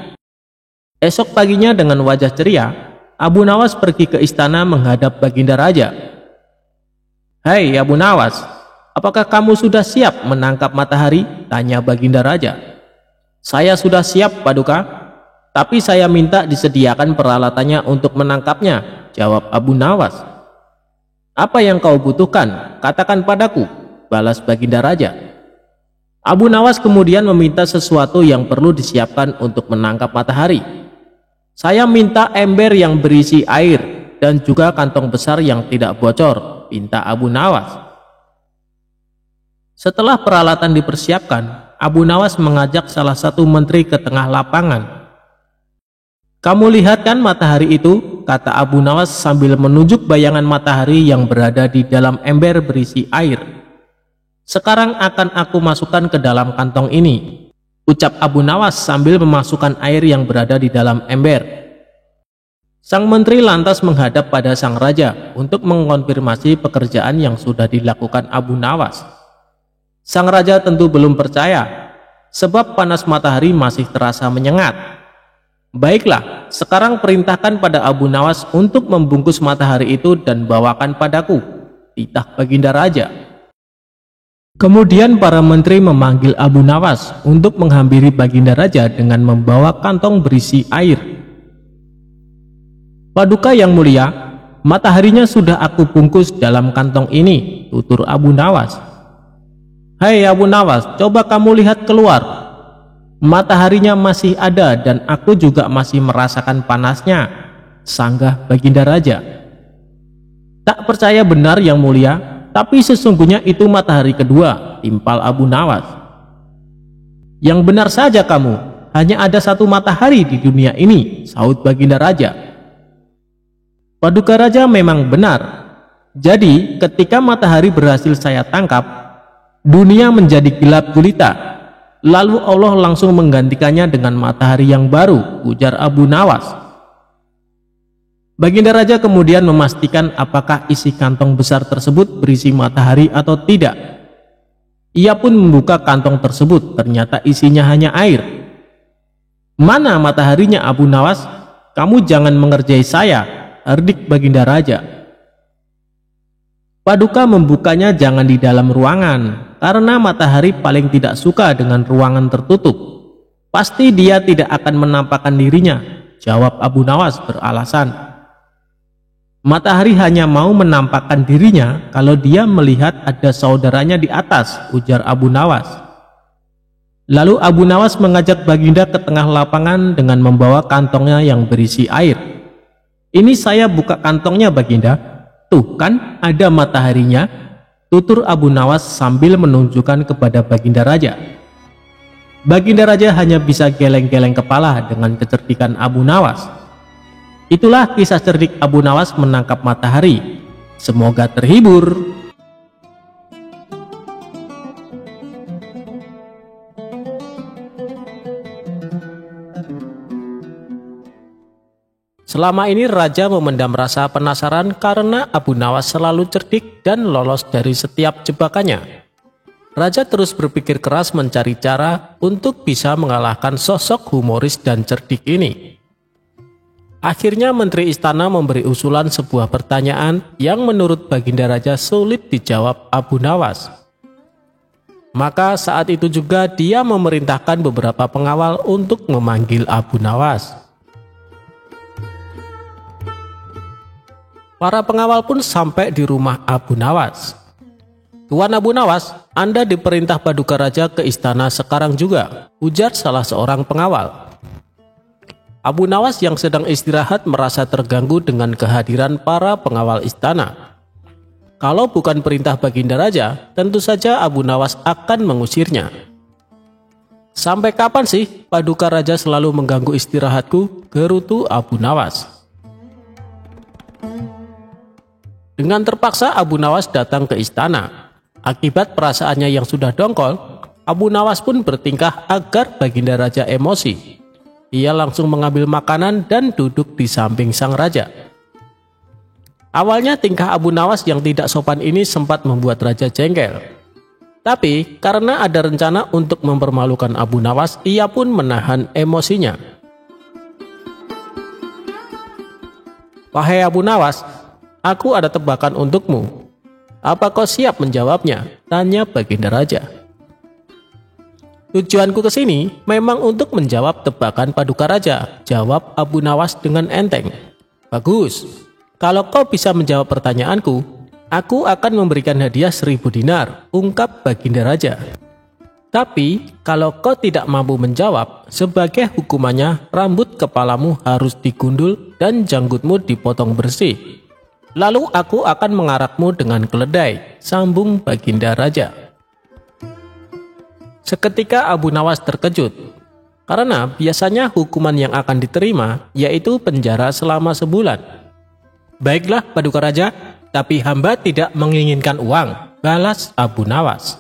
Esok paginya dengan wajah ceria, Abu Nawas pergi ke istana menghadap Baginda Raja. "Hai Abu Nawas, apakah kamu sudah siap menangkap matahari?" tanya Baginda Raja. "Saya sudah siap, Paduka, tapi saya minta disediakan peralatannya untuk menangkapnya," jawab Abu Nawas. "Apa yang kau butuhkan? Katakan padaku," balas Baginda Raja. Abu Nawas kemudian meminta sesuatu yang perlu disiapkan untuk menangkap matahari. "Saya minta ember yang berisi air dan juga kantong besar yang tidak bocor," pinta Abu Nawas. Setelah peralatan dipersiapkan, Abu Nawas mengajak salah satu menteri ke tengah lapangan. "Kamu lihat kan matahari itu?" kata Abu Nawas sambil menunjuk bayangan matahari yang berada di dalam ember berisi air. "Sekarang akan aku masukkan ke dalam kantong ini," ucap Abu Nawas sambil memasukkan air yang berada di dalam ember. Sang menteri lantas menghadap pada sang raja untuk mengkonfirmasi pekerjaan yang sudah dilakukan Abu Nawas. Sang raja tentu belum percaya, sebab panas matahari masih terasa menyengat. "Baiklah, sekarang perintahkan pada Abu Nawas untuk membungkus matahari itu dan bawakan padaku," titah Baginda Raja. Kemudian para menteri memanggil Abu Nawas untuk menghampiri Baginda Raja dengan membawa kantong berisi air. "Paduka yang mulia, mataharinya sudah aku bungkus dalam kantong ini," tutur Abu Nawas. "Hai Abu Nawas, coba kamu lihat keluar. Mataharinya masih ada dan aku juga masih merasakan panasnya," sanggah Baginda Raja. "Tak percaya benar yang mulia, tapi sesungguhnya itu matahari kedua," timpal Abu Nawas. "Yang benar saja kamu, hanya ada satu matahari di dunia ini," sahut Baginda Raja. "Paduka Raja memang benar. Jadi ketika matahari berhasil saya tangkap, dunia menjadi gelap gulita, lalu Allah langsung menggantikannya dengan matahari yang baru," ujar Abu Nawas. Baginda Raja kemudian memastikan apakah isi kantong besar tersebut berisi matahari atau tidak. Ia pun membuka kantong tersebut, ternyata isinya hanya air. "Mana mataharinya Abu Nawas? Kamu jangan mengerjai saya," herdik Baginda Raja. "Paduka membukanya jangan di dalam ruangan, karena matahari paling tidak suka dengan ruangan tertutup. Pasti dia tidak akan menampakkan dirinya," jawab Abu Nawas beralasan. "Matahari hanya mau menampakkan dirinya kalau dia melihat ada saudaranya di atas," ujar Abu Nawas. Lalu Abu Nawas mengajak Baginda ke tengah lapangan dengan membawa kantongnya yang berisi air. "Ini saya buka kantongnya Baginda. Tuh kan ada mataharinya," tutur Abu Nawas sambil menunjukkan kepada Baginda Raja. Baginda Raja hanya bisa geleng-geleng kepala dengan kecerdikan Abu Nawas. Itulah kisah cerdik Abu Nawas menangkap matahari. Semoga terhibur. Selama ini raja memendam rasa penasaran karena Abu Nawas selalu cerdik dan lolos dari setiap jebakannya. Raja terus berpikir keras mencari cara untuk bisa mengalahkan sosok humoris dan cerdik ini. Akhirnya Menteri Istana memberi usulan sebuah pertanyaan yang menurut Baginda Raja sulit dijawab Abu Nawas. Maka saat itu juga dia memerintahkan beberapa pengawal untuk memanggil Abu Nawas. Para pengawal pun sampai di rumah Abu Nawas. "Tuan Abu Nawas, Anda diperintah Paduka Raja ke istana sekarang juga," ujar salah seorang pengawal. Abu Nawas yang sedang istirahat merasa terganggu dengan kehadiran para pengawal istana. Kalau bukan perintah Baginda Raja, tentu saja Abu Nawas akan mengusirnya. "Sampai kapan sih Paduka Raja selalu mengganggu istirahatku?" gerutu Abu Nawas. Dengan terpaksa Abu Nawas datang ke istana. Akibat perasaannya yang sudah dongkol, Abu Nawas pun bertingkah agar Baginda Raja emosi. Ia langsung mengambil makanan dan duduk di samping sang raja. Awalnya tingkah Abu Nawas yang tidak sopan ini sempat membuat raja jengkel. Tapi karena ada rencana untuk mempermalukan Abu Nawas, ia pun menahan emosinya. "Wahai Abu Nawas, aku ada tebakan untukmu. Apa kau siap menjawabnya?" tanya Baginda Raja. "Tujuanku ke sini memang untuk menjawab tebakan Paduka Raja," jawab Abu Nawas dengan enteng. "Bagus. Kalau kau bisa menjawab pertanyaanku, aku akan memberikan hadiah 1000 dinar, ungkap Baginda Raja. "Tapi kalau kau tidak mampu menjawab, sebagai hukumannya rambut kepalamu harus digundul dan janggutmu dipotong bersih. Lalu aku akan mengarakmu dengan keledai," sambung Baginda Raja. Seketika Abu Nawas terkejut, karena biasanya hukuman yang akan diterima yaitu penjara selama sebulan. "Baiklah Paduka Raja, tapi hamba tidak menginginkan uang," balas Abu Nawas.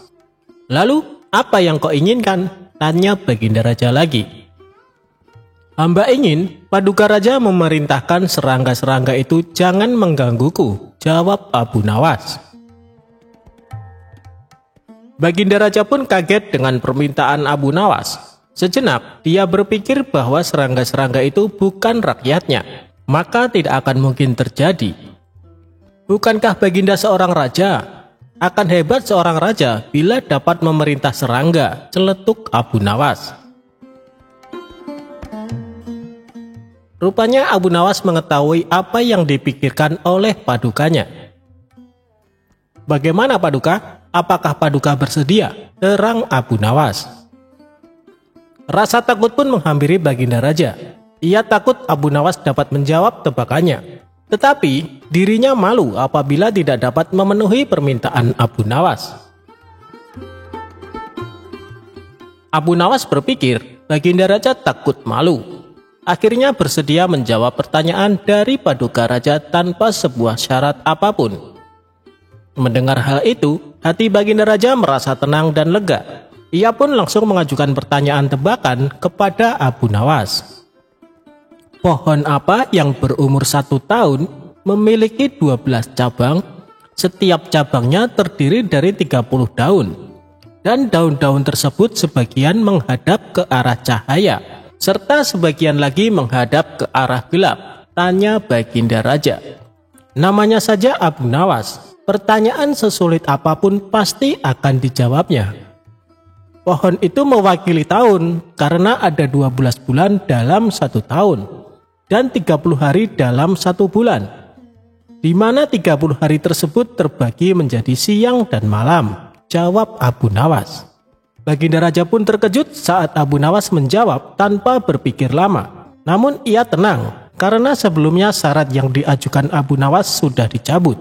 "Lalu apa yang kau inginkan?" tanya Baginda Raja lagi. "Hamba ingin Paduka Raja memerintahkan serangga-serangga itu jangan menggangguku," jawab Abu Nawas. Baginda Raja pun kaget dengan permintaan Abu Nawas. Sejenak dia berpikir bahwa serangga-serangga itu bukan rakyatnya, maka tidak akan mungkin terjadi. Bukankah Baginda seorang raja? Akan hebat seorang raja bila dapat memerintah serangga, celetuk Abu Nawas. Rupanya Abu Nawas mengetahui apa yang dipikirkan oleh padukanya. "Bagaimana Paduka? Apakah Paduka bersedia?" terang Abu Nawas. Rasa takut pun menghampiri Baginda Raja. Ia takut Abu Nawas dapat menjawab tebakannya. Tetapi dirinya malu apabila tidak dapat memenuhi permintaan Abu Nawas. Abu Nawas berpikir Baginda Raja takut malu. Akhirnya bersedia menjawab pertanyaan dari Paduka Raja tanpa sebuah syarat apapun. Mendengar hal itu, hati Baginda Raja merasa tenang dan lega. Ia pun langsung mengajukan pertanyaan tebakan kepada Abu Nawas. "Pohon apa yang berumur 1 tahun memiliki 12 cabang, setiap cabangnya terdiri dari 30 daun, dan daun-daun tersebut sebagian menghadap ke arah cahaya, serta sebagian lagi menghadap ke arah gelap?" tanya Baginda Raja. Namanya saja Abu Nawas, pertanyaan sesulit apapun pasti akan dijawabnya. Pohon itu mewakili tahun karena ada 12 bulan dalam 1 tahun. Dan 30 hari dalam 1 bulan, di mana 30 hari tersebut terbagi menjadi siang dan malam, jawab Abu Nawas. Baginda Raja pun terkejut saat Abu Nawas menjawab tanpa berpikir lama. Namun ia tenang, karena sebelumnya syarat yang diajukan Abu Nawas sudah dicabut.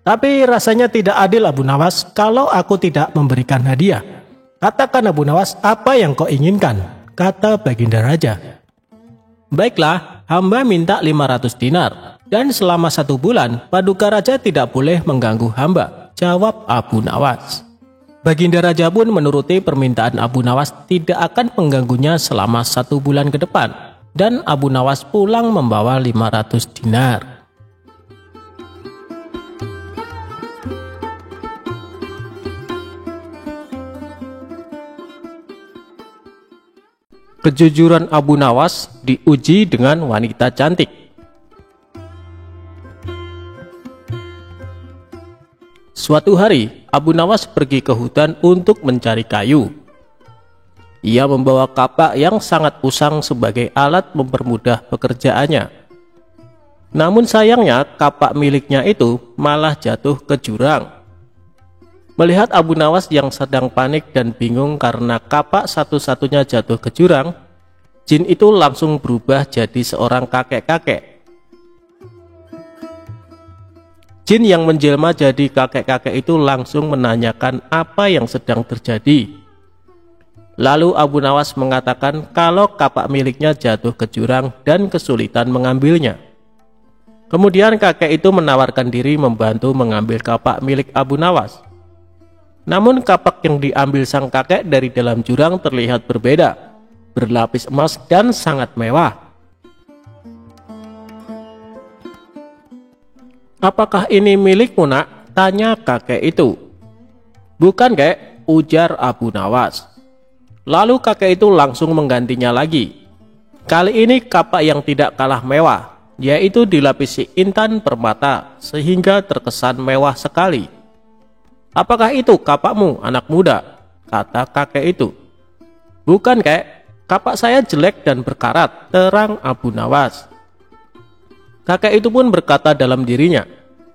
"Tapi rasanya tidak adil Abu Nawas kalau aku tidak memberikan hadiah. Katakan Abu Nawas, apa yang kau inginkan?" kata Baginda Raja. "Baiklah, hamba minta 500 dinar, dan selama 1 bulan Paduka Raja tidak boleh mengganggu hamba," jawab Abu Nawas. Baginda Raja pun menuruti permintaan Abu Nawas tidak akan mengganggunya selama 1 bulan ke depan, dan Abu Nawas pulang membawa 500 dinar. Kejujuran Abu Nawas diuji dengan wanita cantik. Suatu hari, Abu Nawas pergi ke hutan untuk mencari kayu. Ia membawa kapak yang sangat usang sebagai alat mempermudah pekerjaannya. Namun sayangnya, kapak miliknya itu malah jatuh ke jurang. Melihat Abu Nawas yang sedang panik dan bingung karena kapak satu-satunya jatuh ke jurang, jin itu langsung berubah jadi seorang kakek-kakek. Jin yang menjelma jadi kakek-kakek itu langsung menanyakan apa yang sedang terjadi. Lalu Abu Nawas mengatakan kalau kapak miliknya jatuh ke jurang dan kesulitan mengambilnya. Kemudian kakek itu menawarkan diri membantu mengambil kapak milik Abu Nawas. Namun kapak yang diambil sang kakek dari dalam jurang terlihat berbeda, berlapis emas dan sangat mewah. "Apakah ini milikmu, nak?" tanya kakek itu. "Bukan, kek," ujar Abu Nawas. Lalu kakek itu langsung menggantinya lagi. Kali ini kapak yang tidak kalah mewah, yaitu dilapisi intan permata sehingga terkesan mewah sekali. "Apakah itu kapakmu, anak muda?" kata kakek itu. "Bukan, kek, kapak saya jelek dan berkarat," terang Abu Nawas. Kakek itu pun berkata dalam dirinya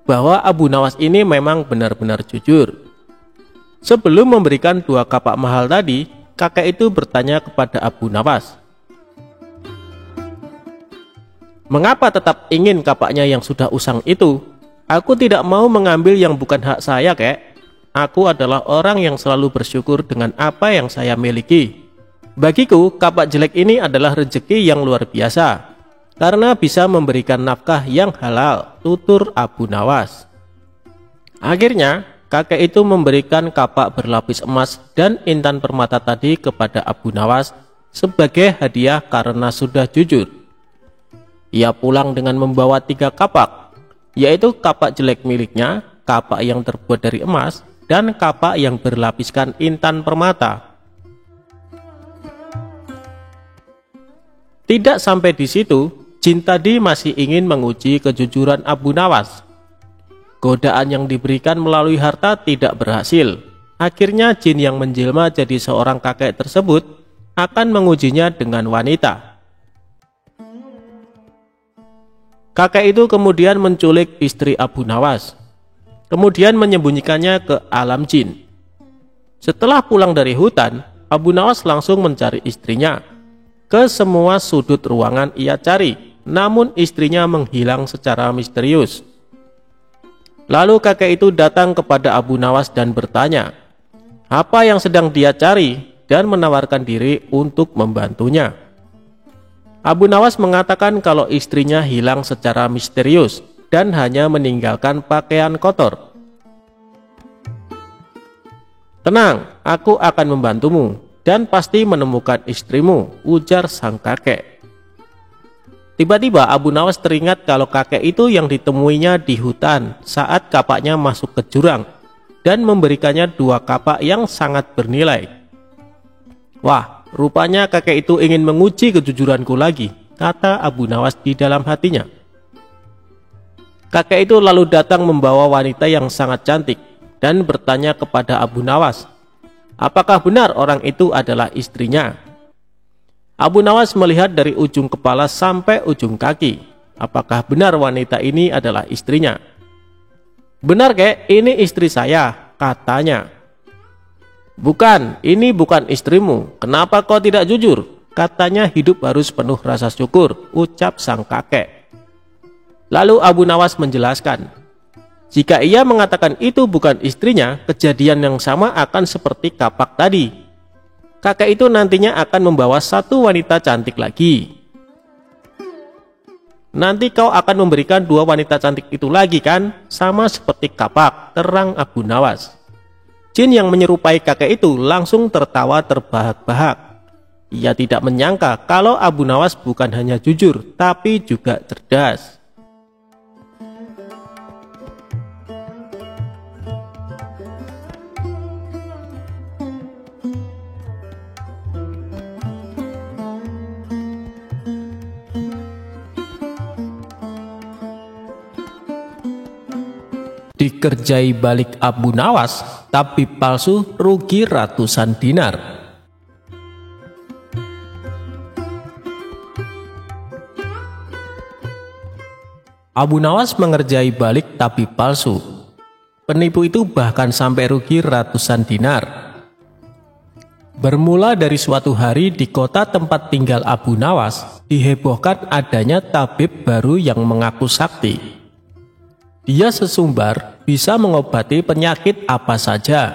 bahwa Abu Nawas ini memang benar-benar jujur. Sebelum memberikan 2 kapak mahal tadi, kakek itu bertanya kepada Abu Nawas, "Mengapa tetap ingin kapaknya yang sudah usang itu? Aku tidak mau mengambil yang bukan hak saya, kek. Aku adalah orang yang selalu bersyukur dengan apa yang saya miliki. Bagiku, kapak jelek ini adalah rezeki yang luar biasa, karena bisa memberikan nafkah yang halal," tutur Abu Nawas. Akhirnya, kakek itu memberikan kapak berlapis emas dan intan permata tadi kepada Abu Nawas sebagai hadiah karena sudah jujur. Ia pulang dengan membawa 3 kapak, yaitu kapak jelek miliknya, kapak yang terbuat dari emas, dan kapak yang berlapiskan intan permata. Tidak sampai di situ, jin tadi masih ingin menguji kejujuran Abu Nawas. Godaan yang diberikan melalui harta tidak berhasil. Akhirnya jin yang menjelma jadi seorang kakek tersebut akan mengujinya dengan wanita. Kakek itu kemudian menculik istri Abu Nawas, kemudian menyembunyikannya ke alam jin. Setelah pulang dari hutan, Abu Nawas langsung mencari istrinya. Ke semua sudut ruangan ia cari, namun istrinya menghilang secara misterius. Lalu kakek itu datang kepada Abu Nawas dan bertanya apa yang sedang dia cari dan menawarkan diri untuk membantunya. Abu Nawas mengatakan kalau istrinya hilang secara misterius dan hanya meninggalkan pakaian kotor. "Tenang, aku akan membantumu dan pasti menemukan istrimu," ujar sang kakek. Tiba-tiba Abu Nawas teringat kalau kakek itu yang ditemuinya di hutan saat kapaknya masuk ke jurang dan memberikannya 2 kapak yang sangat bernilai. "Wah, rupanya kakek itu ingin menguji kejujuranku lagi," kata Abu Nawas di dalam hatinya. Kakek itu lalu datang membawa wanita yang sangat cantik dan bertanya kepada Abu Nawas, apakah benar orang itu adalah istrinya. Abu Nawas melihat dari ujung kepala sampai ujung kaki. Apakah benar wanita ini adalah istrinya? "Benar, kek, ini istri saya," katanya. "Bukan, ini bukan istrimu. Kenapa kau tidak jujur?" Katanya hidup harus penuh rasa syukur, ucap sang kakek. Lalu Abu Nawas menjelaskan, jika ia mengatakan itu bukan istrinya, kejadian yang sama akan seperti kapak tadi. Kakek itu nantinya akan membawa 1 wanita cantik lagi. "Nanti kau akan memberikan 2 wanita cantik itu lagi kan? Sama seperti kapak," terang Abu Nawas. Jin yang menyerupai kakek itu langsung tertawa terbahak-bahak. Ia tidak menyangka kalau Abu Nawas bukan hanya jujur, tapi juga cerdas. Dikerjai balik Abu Nawas, tabib palsu rugi ratusan dinar. Abu Nawas mengerjai balik tabib palsu. Penipu itu bahkan sampai rugi ratusan dinar. Bermula dari suatu hari di kota tempat tinggal Abu Nawas, dihebohkan adanya tabib baru yang mengaku sakti. Dia sesumbar bisa mengobati penyakit apa saja.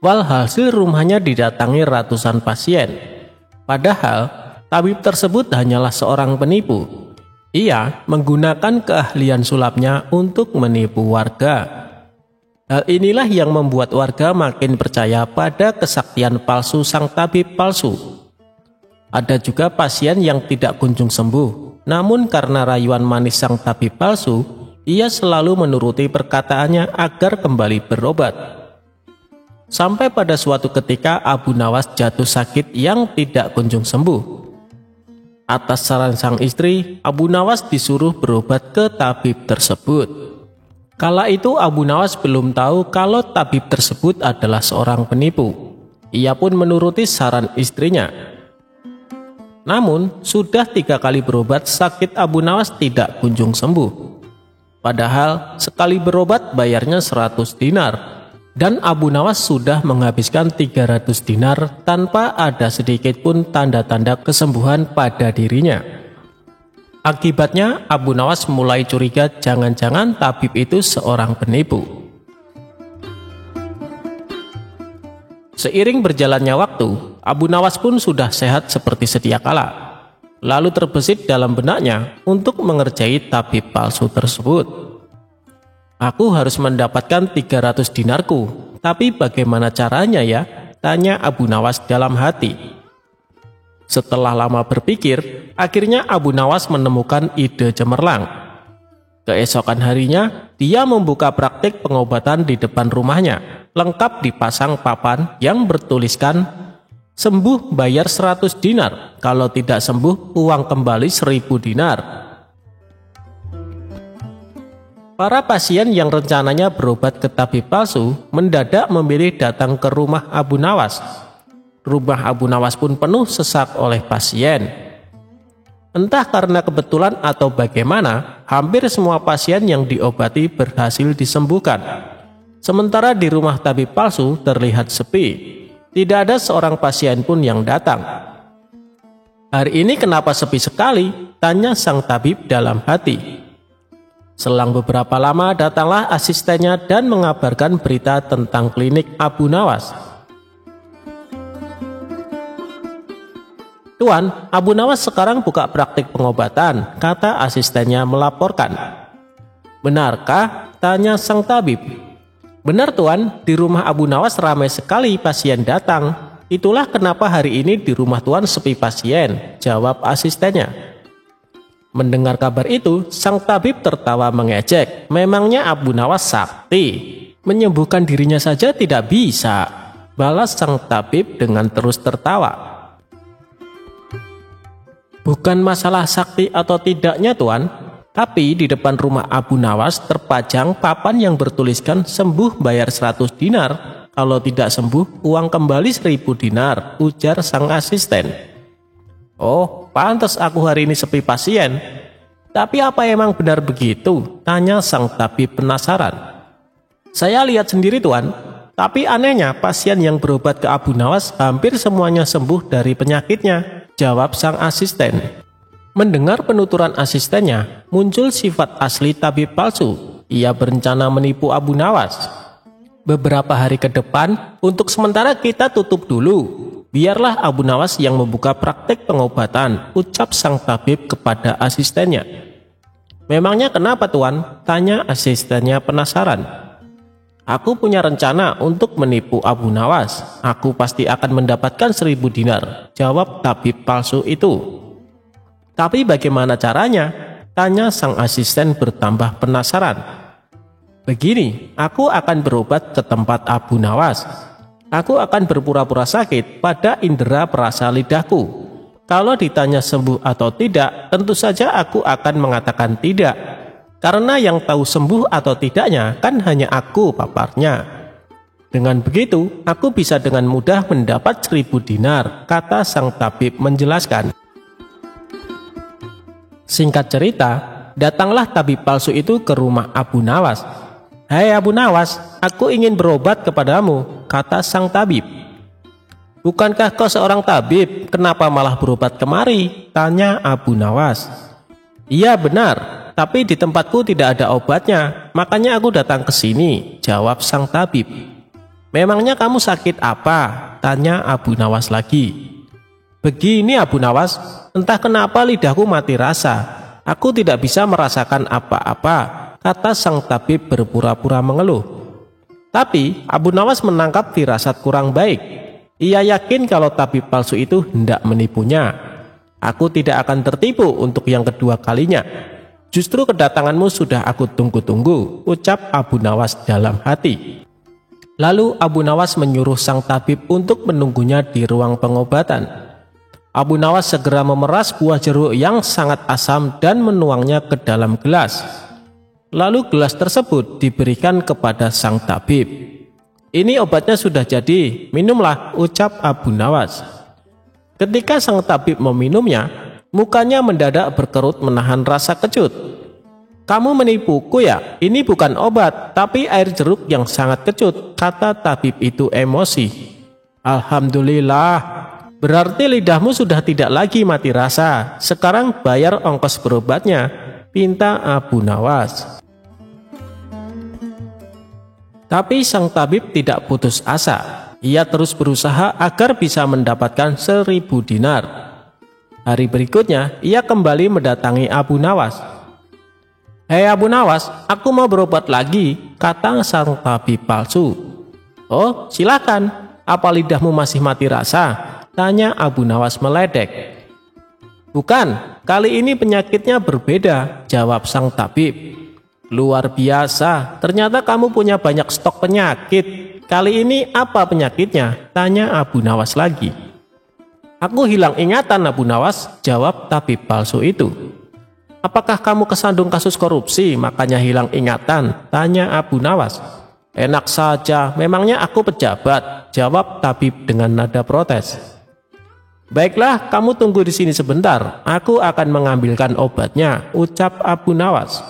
Walhasil rumahnya didatangi ratusan pasien. Padahal tabib tersebut hanyalah seorang penipu. Ia menggunakan keahlian sulapnya untuk menipu warga. Hal inilah yang membuat warga makin percaya pada kesaktian palsu sang tabib palsu. Ada juga pasien yang tidak kunjung sembuh, namun karena rayuan manis sang tabib palsu, ia selalu menuruti perkataannya agar kembali berobat. Sampai pada suatu ketika Abu Nawas jatuh sakit yang tidak kunjung sembuh. Atas saran sang istri, Abu Nawas disuruh berobat ke tabib tersebut. Kala itu Abu Nawas belum tahu kalau tabib tersebut adalah seorang penipu. Ia pun menuruti saran istrinya. Namun sudah 3 kali berobat, sakit Abu Nawas tidak kunjung sembuh. Padahal sekali berobat bayarnya 100 dinar. Dan Abu Nawas sudah menghabiskan 300 dinar tanpa ada sedikit pun tanda-tanda kesembuhan pada dirinya. Akibatnya Abu Nawas mulai curiga jangan-jangan tabib itu seorang penipu. Seiring berjalannya waktu, Abu Nawas pun sudah sehat seperti sedia kala. Lalu terbesit dalam benaknya untuk mengerjai tabib palsu tersebut. Aku harus mendapatkan 300 dinarku, tapi bagaimana caranya ya? Tanya Abu Nawas dalam hati. Setelah lama berpikir, akhirnya Abu Nawas menemukan ide cemerlang. Keesokan harinya, dia membuka praktik pengobatan di depan rumahnya, lengkap dipasang papan yang bertuliskan, "Sembuh bayar 100 dinar, kalau tidak sembuh uang kembali 1000 dinar." Para pasien yang rencananya berobat ke tabib palsu mendadak memilih datang ke rumah Abu Nawas. Rumah Abu Nawas pun penuh sesak oleh pasien. Entah karena kebetulan atau bagaimana, hampir semua pasien yang diobati berhasil disembuhkan. Sementara di rumah tabib palsu terlihat sepi. Tidak ada seorang pasien pun yang datang. "Hari ini kenapa sepi sekali?" tanya sang tabib dalam hati. Selang beberapa lama datanglah asistennya dan mengabarkan berita tentang klinik Abu Nawas. "Tuan, Abu Nawas sekarang buka praktik pengobatan," kata asistennya melaporkan. "Benarkah?" tanya sang tabib. "Benar Tuan, di rumah Abu Nawas ramai sekali pasien datang. Itulah kenapa hari ini di rumah Tuan sepi pasien," jawab asistennya. Mendengar kabar itu, sang tabib tertawa mengejek. Memangnya Abu Nawas sakti? Menyembuhkan dirinya saja tidak bisa, balas sang tabib dengan terus tertawa. "Bukan masalah sakti atau tidaknya Tuan, tapi di depan rumah Abu Nawas terpajang papan yang bertuliskan sembuh bayar 100 dinar, kalau tidak sembuh uang kembali 1000 dinar, ujar sang asisten. "Oh, pantas aku hari ini sepi pasien. Tapi apa emang benar begitu?" tanya sang tabib penasaran. "Saya lihat sendiri Tuan, tapi anehnya pasien yang berobat ke Abu Nawas hampir semuanya sembuh dari penyakitnya," jawab sang asisten. Mendengar penuturan asistennya, muncul sifat asli tabib palsu. Ia berencana menipu Abu Nawas. "Beberapa hari ke depan, untuk sementara kita tutup dulu. Biarlah Abu Nawas yang membuka praktek pengobatan," ucap sang tabib kepada asistennya. "Memangnya kenapa Tuan?" tanya asistennya penasaran. "Aku punya rencana untuk menipu Abu Nawas. Aku pasti akan mendapatkan 1000 dinar, jawab tabib palsu itu. "Tapi bagaimana caranya?" tanya sang asisten bertambah penasaran. "Begini, aku akan berobat ke tempat Abu Nawas. Aku akan berpura-pura sakit pada indera perasa lidahku. Kalau ditanya sembuh atau tidak, tentu saja aku akan mengatakan tidak. Karena yang tahu sembuh atau tidaknya kan hanya aku, paparnya. Dengan begitu, aku bisa dengan mudah mendapat 1000 dinar, kata sang tabib menjelaskan. Singkat cerita, datanglah tabib palsu itu ke rumah Abu Nawas. "Hai Abu Nawas, aku ingin berobat kepadamu," kata sang tabib. "Bukankah kau seorang tabib? Kenapa malah berobat kemari?" tanya Abu Nawas. "Iya benar, tapi di tempatku tidak ada obatnya, makanya aku datang ke sini," jawab sang tabib. "Memangnya kamu sakit apa?" tanya Abu Nawas lagi. "Begini Abu Nawas, entah kenapa lidahku mati rasa. Aku tidak bisa merasakan apa-apa," kata sang tabib berpura-pura mengeluh. Tapi Abu Nawas menangkap firasat kurang baik. Ia yakin kalau tabib palsu itu hendak menipunya. "Aku tidak akan tertipu untuk yang kedua kalinya. Justru kedatanganmu sudah aku tunggu-tunggu," ucap Abu Nawas dalam hati. Lalu Abu Nawas menyuruh sang tabib untuk menunggunya di ruang pengobatan. Abu Nawas segera memeras buah jeruk yang sangat asam dan menuangnya ke dalam gelas. Lalu gelas tersebut diberikan kepada sang tabib. "Ini obatnya sudah jadi, minumlah," ucap Abu Nawas. Ketika sang tabib meminumnya, mukanya mendadak berkerut menahan rasa kecut. "Kamu menipuku ya? Ini bukan obat, tapi air jeruk yang sangat kecut," kata tabib itu emosi. "Alhamdulillah, berarti lidahmu sudah tidak lagi mati rasa. Sekarang bayar ongkos berobatnya," pinta Abu Nawas. Tapi sang tabib tidak putus asa. Ia terus berusaha agar bisa mendapatkan 1000 dinar. Hari berikutnya, ia kembali mendatangi Abu Nawas. "Hei Abu Nawas, aku mau berobat lagi," kata sang tabib palsu. "Oh, silakan. Apa lidahmu masih mati rasa?" tanya Abu Nawas meledek. "Bukan, kali ini penyakitnya berbeda," jawab sang tabib. "Luar biasa, ternyata kamu punya banyak stok penyakit. Kali ini apa penyakitnya?" tanya Abu Nawas lagi. "Aku hilang ingatan Abu Nawas," jawab tabib palsu itu. "Apakah kamu kesandung kasus korupsi makanya hilang ingatan?" tanya Abu Nawas. "Enak saja, memangnya aku pejabat," jawab tabib dengan nada protes. "Baiklah, kamu tunggu di sini sebentar, aku akan mengambilkan obatnya," ucap Abu Nawas.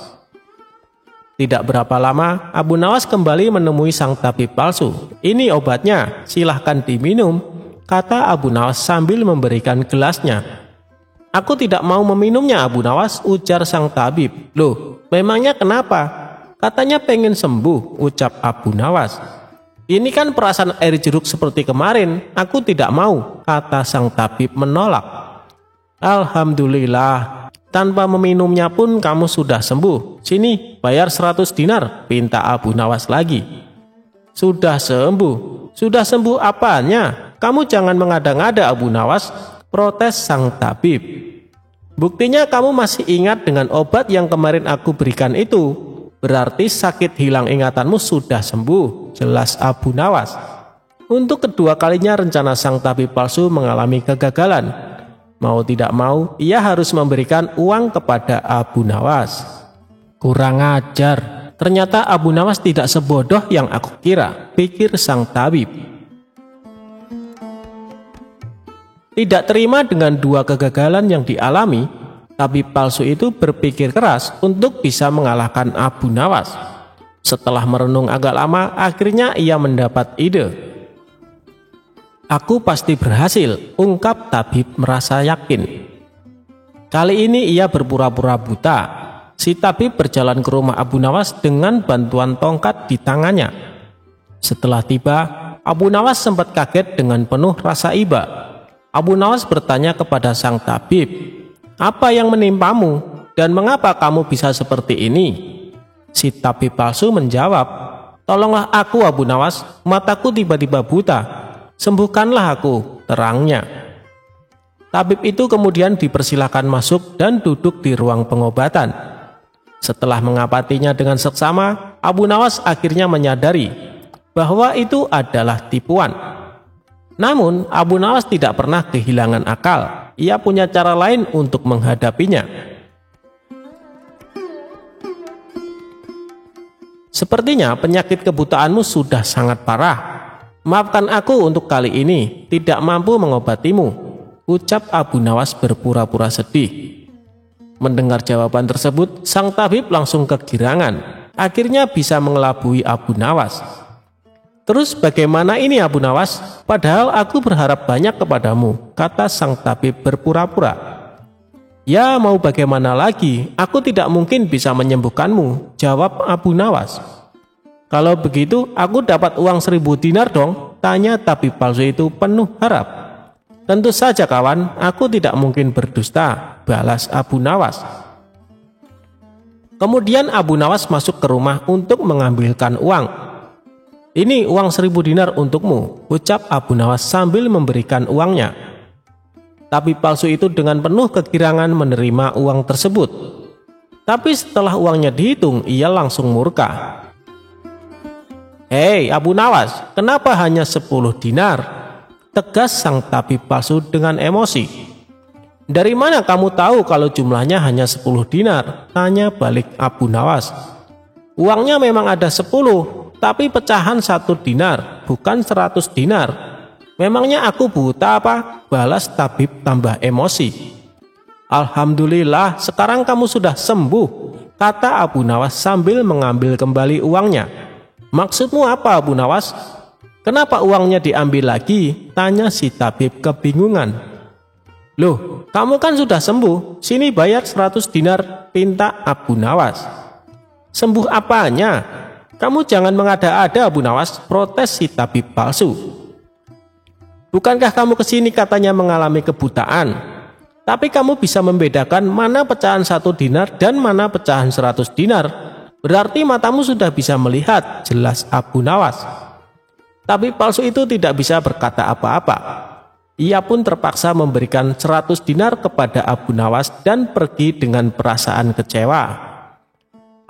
Tidak berapa lama, Abu Nawas kembali menemui sang tabib palsu. "Ini obatnya, silahkan diminum," kata Abu Nawas sambil memberikan gelasnya. "Aku tidak mau meminumnya Abu Nawas," ujar sang tabib. "Loh, memangnya kenapa?" "Katanya pengen sembuh," ucap Abu Nawas. "Ini kan perasaan air jeruk seperti kemarin, aku tidak mau," kata sang tabib menolak. "Alhamdulillah, tanpa meminumnya pun kamu sudah sembuh. Sini, bayar 100 dinar, pinta Abu Nawas lagi. "Sudah sembuh? Sudah sembuh apanya? Kamu jangan mengada-ngada Abu Nawas," protes sang tabib. "Buktinya kamu masih ingat dengan obat yang kemarin aku berikan itu. Berarti sakit hilang ingatanmu sudah sembuh," jelas Abu Nawas. Untuk kedua kalinya rencana sang tabib palsu mengalami kegagalan. Mau tidak mau, ia harus memberikan uang kepada Abu Nawas. "Kurang ajar, ternyata Abu Nawas tidak sebodoh yang aku kira," pikir sang tabib. Tidak terima dengan dua kegagalan yang dialami, tabib palsu itu berpikir keras untuk bisa mengalahkan Abu Nawas. Setelah merenung agak lama, akhirnya ia mendapat ide. "Aku pasti berhasil," ungkap tabib merasa yakin. Kali ini ia berpura-pura buta. Si tabib berjalan ke rumah Abu Nawas dengan bantuan tongkat di tangannya. Setelah tiba, Abu Nawas sempat kaget dengan penuh rasa iba. Abu Nawas bertanya kepada sang tabib, "Apa yang menimpamu dan mengapa kamu bisa seperti ini?" Si tabib palsu menjawab, "Tolonglah aku Abu Nawas, mataku tiba-tiba buta. Sembuhkanlah aku," terangnya. Tabib itu kemudian dipersilakan masuk dan duduk di ruang pengobatan. Setelah mengapatinya dengan seksama, Abu Nawas akhirnya menyadari bahwa itu adalah tipuan. Namun Abu Nawas tidak pernah kehilangan akal. Ia punya cara lain untuk menghadapinya. Sepertinya penyakit kebutaanmu sudah sangat parah. Maafkan aku untuk kali ini, tidak mampu mengobatimu, ucap Abu Nawas berpura-pura sedih. Mendengar jawaban tersebut, sang tabib langsung kegirangan. Akhirnya bisa mengelabui Abu Nawas. Terus bagaimana ini Abu Nawas? Padahal aku berharap banyak kepadamu, kata sang tabib berpura-pura. Ya mau bagaimana lagi, aku tidak mungkin bisa menyembuhkanmu, jawab Abu Nawas. Kalau begitu aku dapat uang 1000 dinar dong, tanya tabib palsu itu penuh harap. Tentu saja kawan, aku tidak mungkin berdusta, balas Abu Nawas. Kemudian Abu Nawas masuk ke rumah untuk mengambilkan uang. Ini uang 1000 dinar untukmu, ucap Abu Nawas sambil memberikan uangnya. Tabib palsu itu dengan penuh kegirangan menerima uang tersebut. Tapi setelah uangnya dihitung, ia langsung murka. Hei Abu Nawas, kenapa hanya 10 dinar? Tegas sang tabib palsu dengan emosi. Dari mana kamu tahu kalau jumlahnya hanya 10 dinar? Tanya balik Abu Nawas. Uangnya memang ada 10, tapi pecahan 1 dinar, bukan 100 dinar. Memangnya aku buta apa? Balas tabib tambah emosi. Alhamdulillah, sekarang kamu sudah sembuh, kata Abu Nawas sambil mengambil kembali uangnya. Maksudmu apa Abu Nawas? Kenapa uangnya diambil lagi? Tanya si tabib kebingungan. Loh, kamu kan sudah sembuh, sini bayar 100 dinar, pinta Abu Nawas. Sembuh apanya? Kamu jangan mengada-ada Abu Nawas, protes si tabib palsu. Bukankah kamu kesini katanya mengalami kebutaan? Tapi kamu bisa membedakan mana pecahan 1 dinar dan mana pecahan 100 dinar. Berarti matamu sudah bisa melihat, jelas Abu Nawas. Tabib palsu itu tidak bisa berkata apa-apa. Ia pun terpaksa memberikan 100 dinar kepada Abu Nawas dan pergi dengan perasaan kecewa.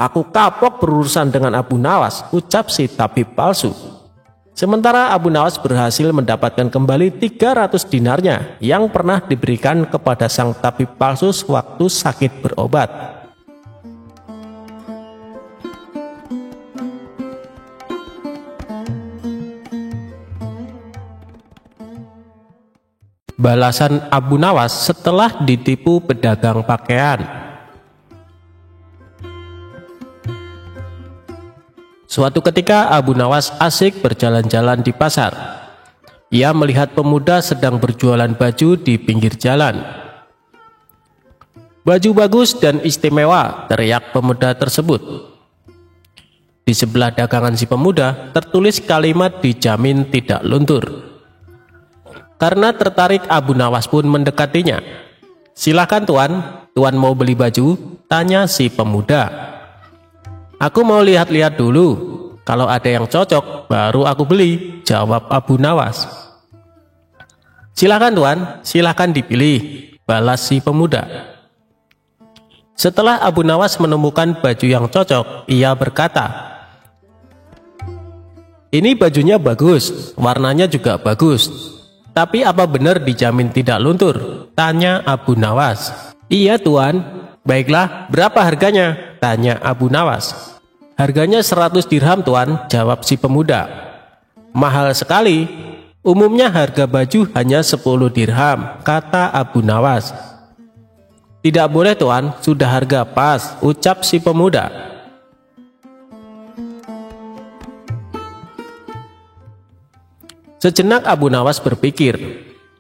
Aku kapok berurusan dengan Abu Nawas, ucap si tabib palsu. Sementara Abu Nawas berhasil mendapatkan kembali 300 dinarnya yang pernah diberikan kepada sang tabib palsu sewaktu sakit berobat. Balasan Abu Nawas setelah ditipu pedagang pakaian. Suatu ketika Abu Nawas asik berjalan-jalan di pasar. Ia melihat pemuda sedang berjualan baju di pinggir jalan. Baju bagus dan istimewa, teriak pemuda tersebut. Di sebelah dagangan si pemuda tertulis kalimat dijamin tidak luntur. Karena tertarik, Abu Nawas pun mendekatinya. Silakan tuan, tuan mau beli baju? Tanya si pemuda. Aku mau lihat-lihat dulu, kalau ada yang cocok baru aku beli, jawab Abu Nawas. Silakan tuan, silakan dipilih, balas si pemuda. Setelah Abu Nawas menemukan baju yang cocok, ia berkata, ini bajunya bagus, warnanya juga bagus. Tapi apa benar dijamin tidak luntur? Tanya Abu Nawas. Iya tuan. Baiklah, berapa harganya? Tanya Abu Nawas. Harganya 100 dirham tuan, jawab si pemuda. Mahal sekali. Umumnya harga baju hanya 10 dirham, kata Abu Nawas. Tidak boleh tuan, sudah harga pas, ucap si pemuda. Sejenak Abu Nawas berpikir,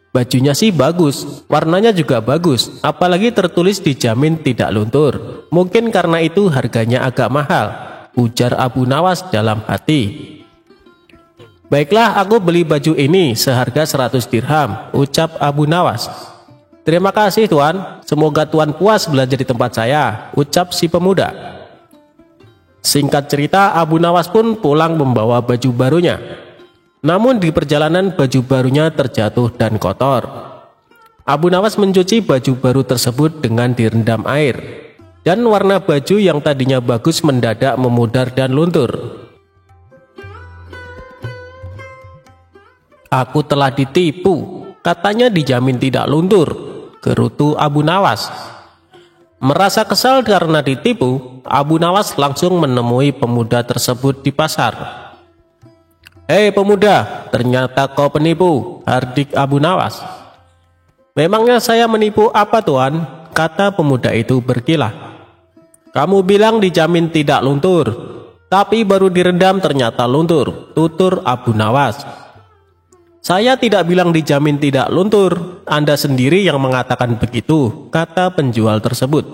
bajunya sih bagus, warnanya juga bagus, apalagi tertulis dijamin tidak luntur. Mungkin karena itu harganya agak mahal, ujar Abu Nawas dalam hati. Baiklah, aku beli baju ini seharga 100 dirham, ucap Abu Nawas. Terima kasih tuan, semoga tuan puas belanja di tempat saya, ucap si pemuda. Singkat cerita, Abu Nawas pun pulang membawa baju barunya. Namun di perjalanan baju barunya terjatuh dan kotor. Abu Nawas mencuci baju baru tersebut dengan direndam air. Dan warna baju yang tadinya bagus mendadak memudar dan luntur. Aku telah ditipu, katanya dijamin tidak luntur, gerutu Abu Nawas. Merasa kesal karena ditipu, Abu Nawas langsung menemui pemuda tersebut di pasar. "Hei pemuda, ternyata kau penipu," hardik Abu Nawas. "Memangnya saya menipu apa tuan?" kata pemuda itu berkilah. "Kamu bilang dijamin tidak luntur, tapi baru direndam ternyata luntur," tutur Abu Nawas. "Saya tidak bilang dijamin tidak luntur, Anda sendiri yang mengatakan begitu," kata penjual tersebut.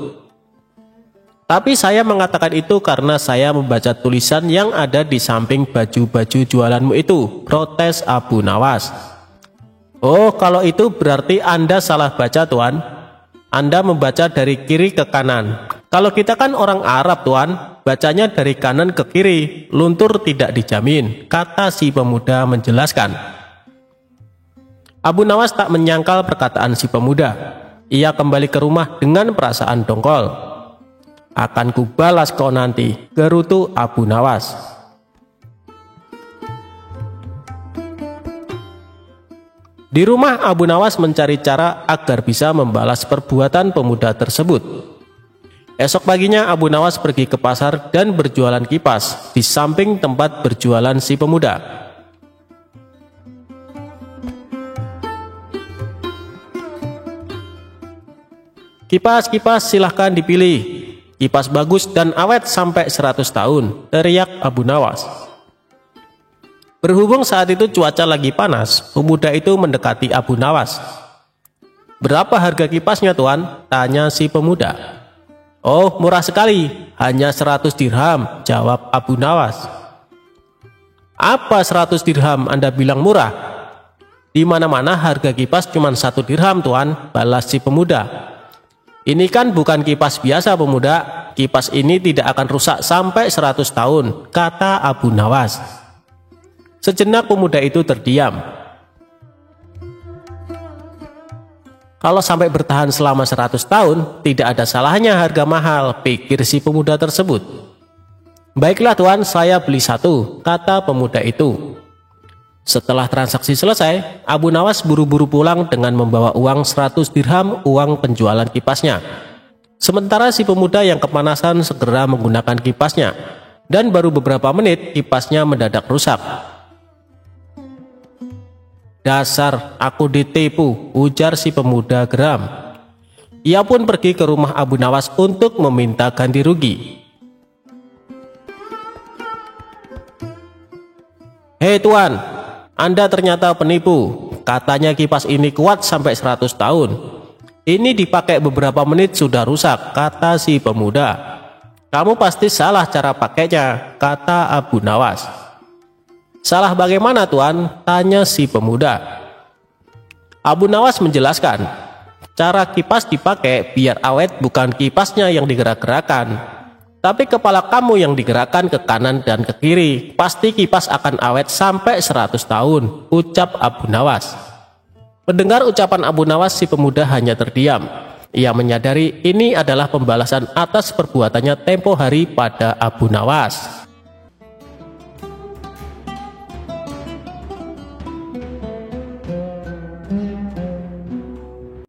"Tapi saya mengatakan itu karena saya membaca tulisan yang ada di samping baju-baju jualanmu itu," protes Abu Nawas. "Oh, kalau itu berarti Anda salah baca tuan. Anda membaca dari kiri ke kanan. Kalau kita kan orang Arab tuan, bacanya dari kanan ke kiri, luntur tidak dijamin," kata si pemuda menjelaskan. Abu Nawas tak menyangkal perkataan si pemuda. Ia kembali ke rumah dengan perasaan dongkol. "Akan kubalas kau nanti," gerutu Abu Nawas. Di rumah, Abu Nawas mencari cara agar bisa membalas perbuatan pemuda tersebut. Esok paginya Abu Nawas pergi ke pasar dan berjualan kipas di samping tempat berjualan si pemuda. "Kipas, silahkan dipilih. Kipas bagus dan awet sampai 100 tahun, teriak Abu Nawas. Berhubung saat itu cuaca lagi panas, pemuda itu mendekati Abu Nawas. "Berapa harga kipasnya tuan?" tanya si pemuda. "Oh, murah sekali, hanya 100 dirham, jawab Abu Nawas. "Apa 100 dirham Anda bilang murah?" "Di mana-mana harga kipas cuma 1 dirham tuan," balas si pemuda. "Ini kan bukan kipas biasa pemuda, kipas ini tidak akan rusak sampai 100 tahun, kata Abu Nawas. Sejenak pemuda itu terdiam. Kalau sampai bertahan selama 100 tahun, tidak ada salahnya harga mahal, pikir si pemuda tersebut. "Baiklah tuan, saya beli 1, kata pemuda itu. Setelah transaksi selesai, Abu Nawas buru-buru pulang dengan membawa uang 100 dirham, uang penjualan kipasnya. Sementara si pemuda yang kepanasan segera menggunakan kipasnya, dan baru beberapa menit kipasnya mendadak rusak. "Dasar, aku ditipu," ujar si pemuda geram. Ia pun pergi ke rumah Abu Nawas untuk meminta ganti rugi. "Hei tuan, Anda ternyata penipu. Katanya kipas ini kuat sampai 100 tahun. Ini dipakai beberapa menit sudah rusak," kata si pemuda. "Kamu pasti salah cara pakainya," kata Abu Nawas. "Salah bagaimana tuan?" tanya si pemuda. Abu Nawas menjelaskan, "Cara kipas dipakai biar awet bukan kipasnya yang digerak-gerakan. Tapi kepala kamu yang digerakkan ke kanan dan ke kiri, pasti kipas akan awet sampai 100 tahun, ucap Abu Nawas. Mendengar ucapan Abu Nawas, si pemuda hanya terdiam. Ia menyadari ini adalah pembalasan atas perbuatannya tempo hari pada Abu Nawas.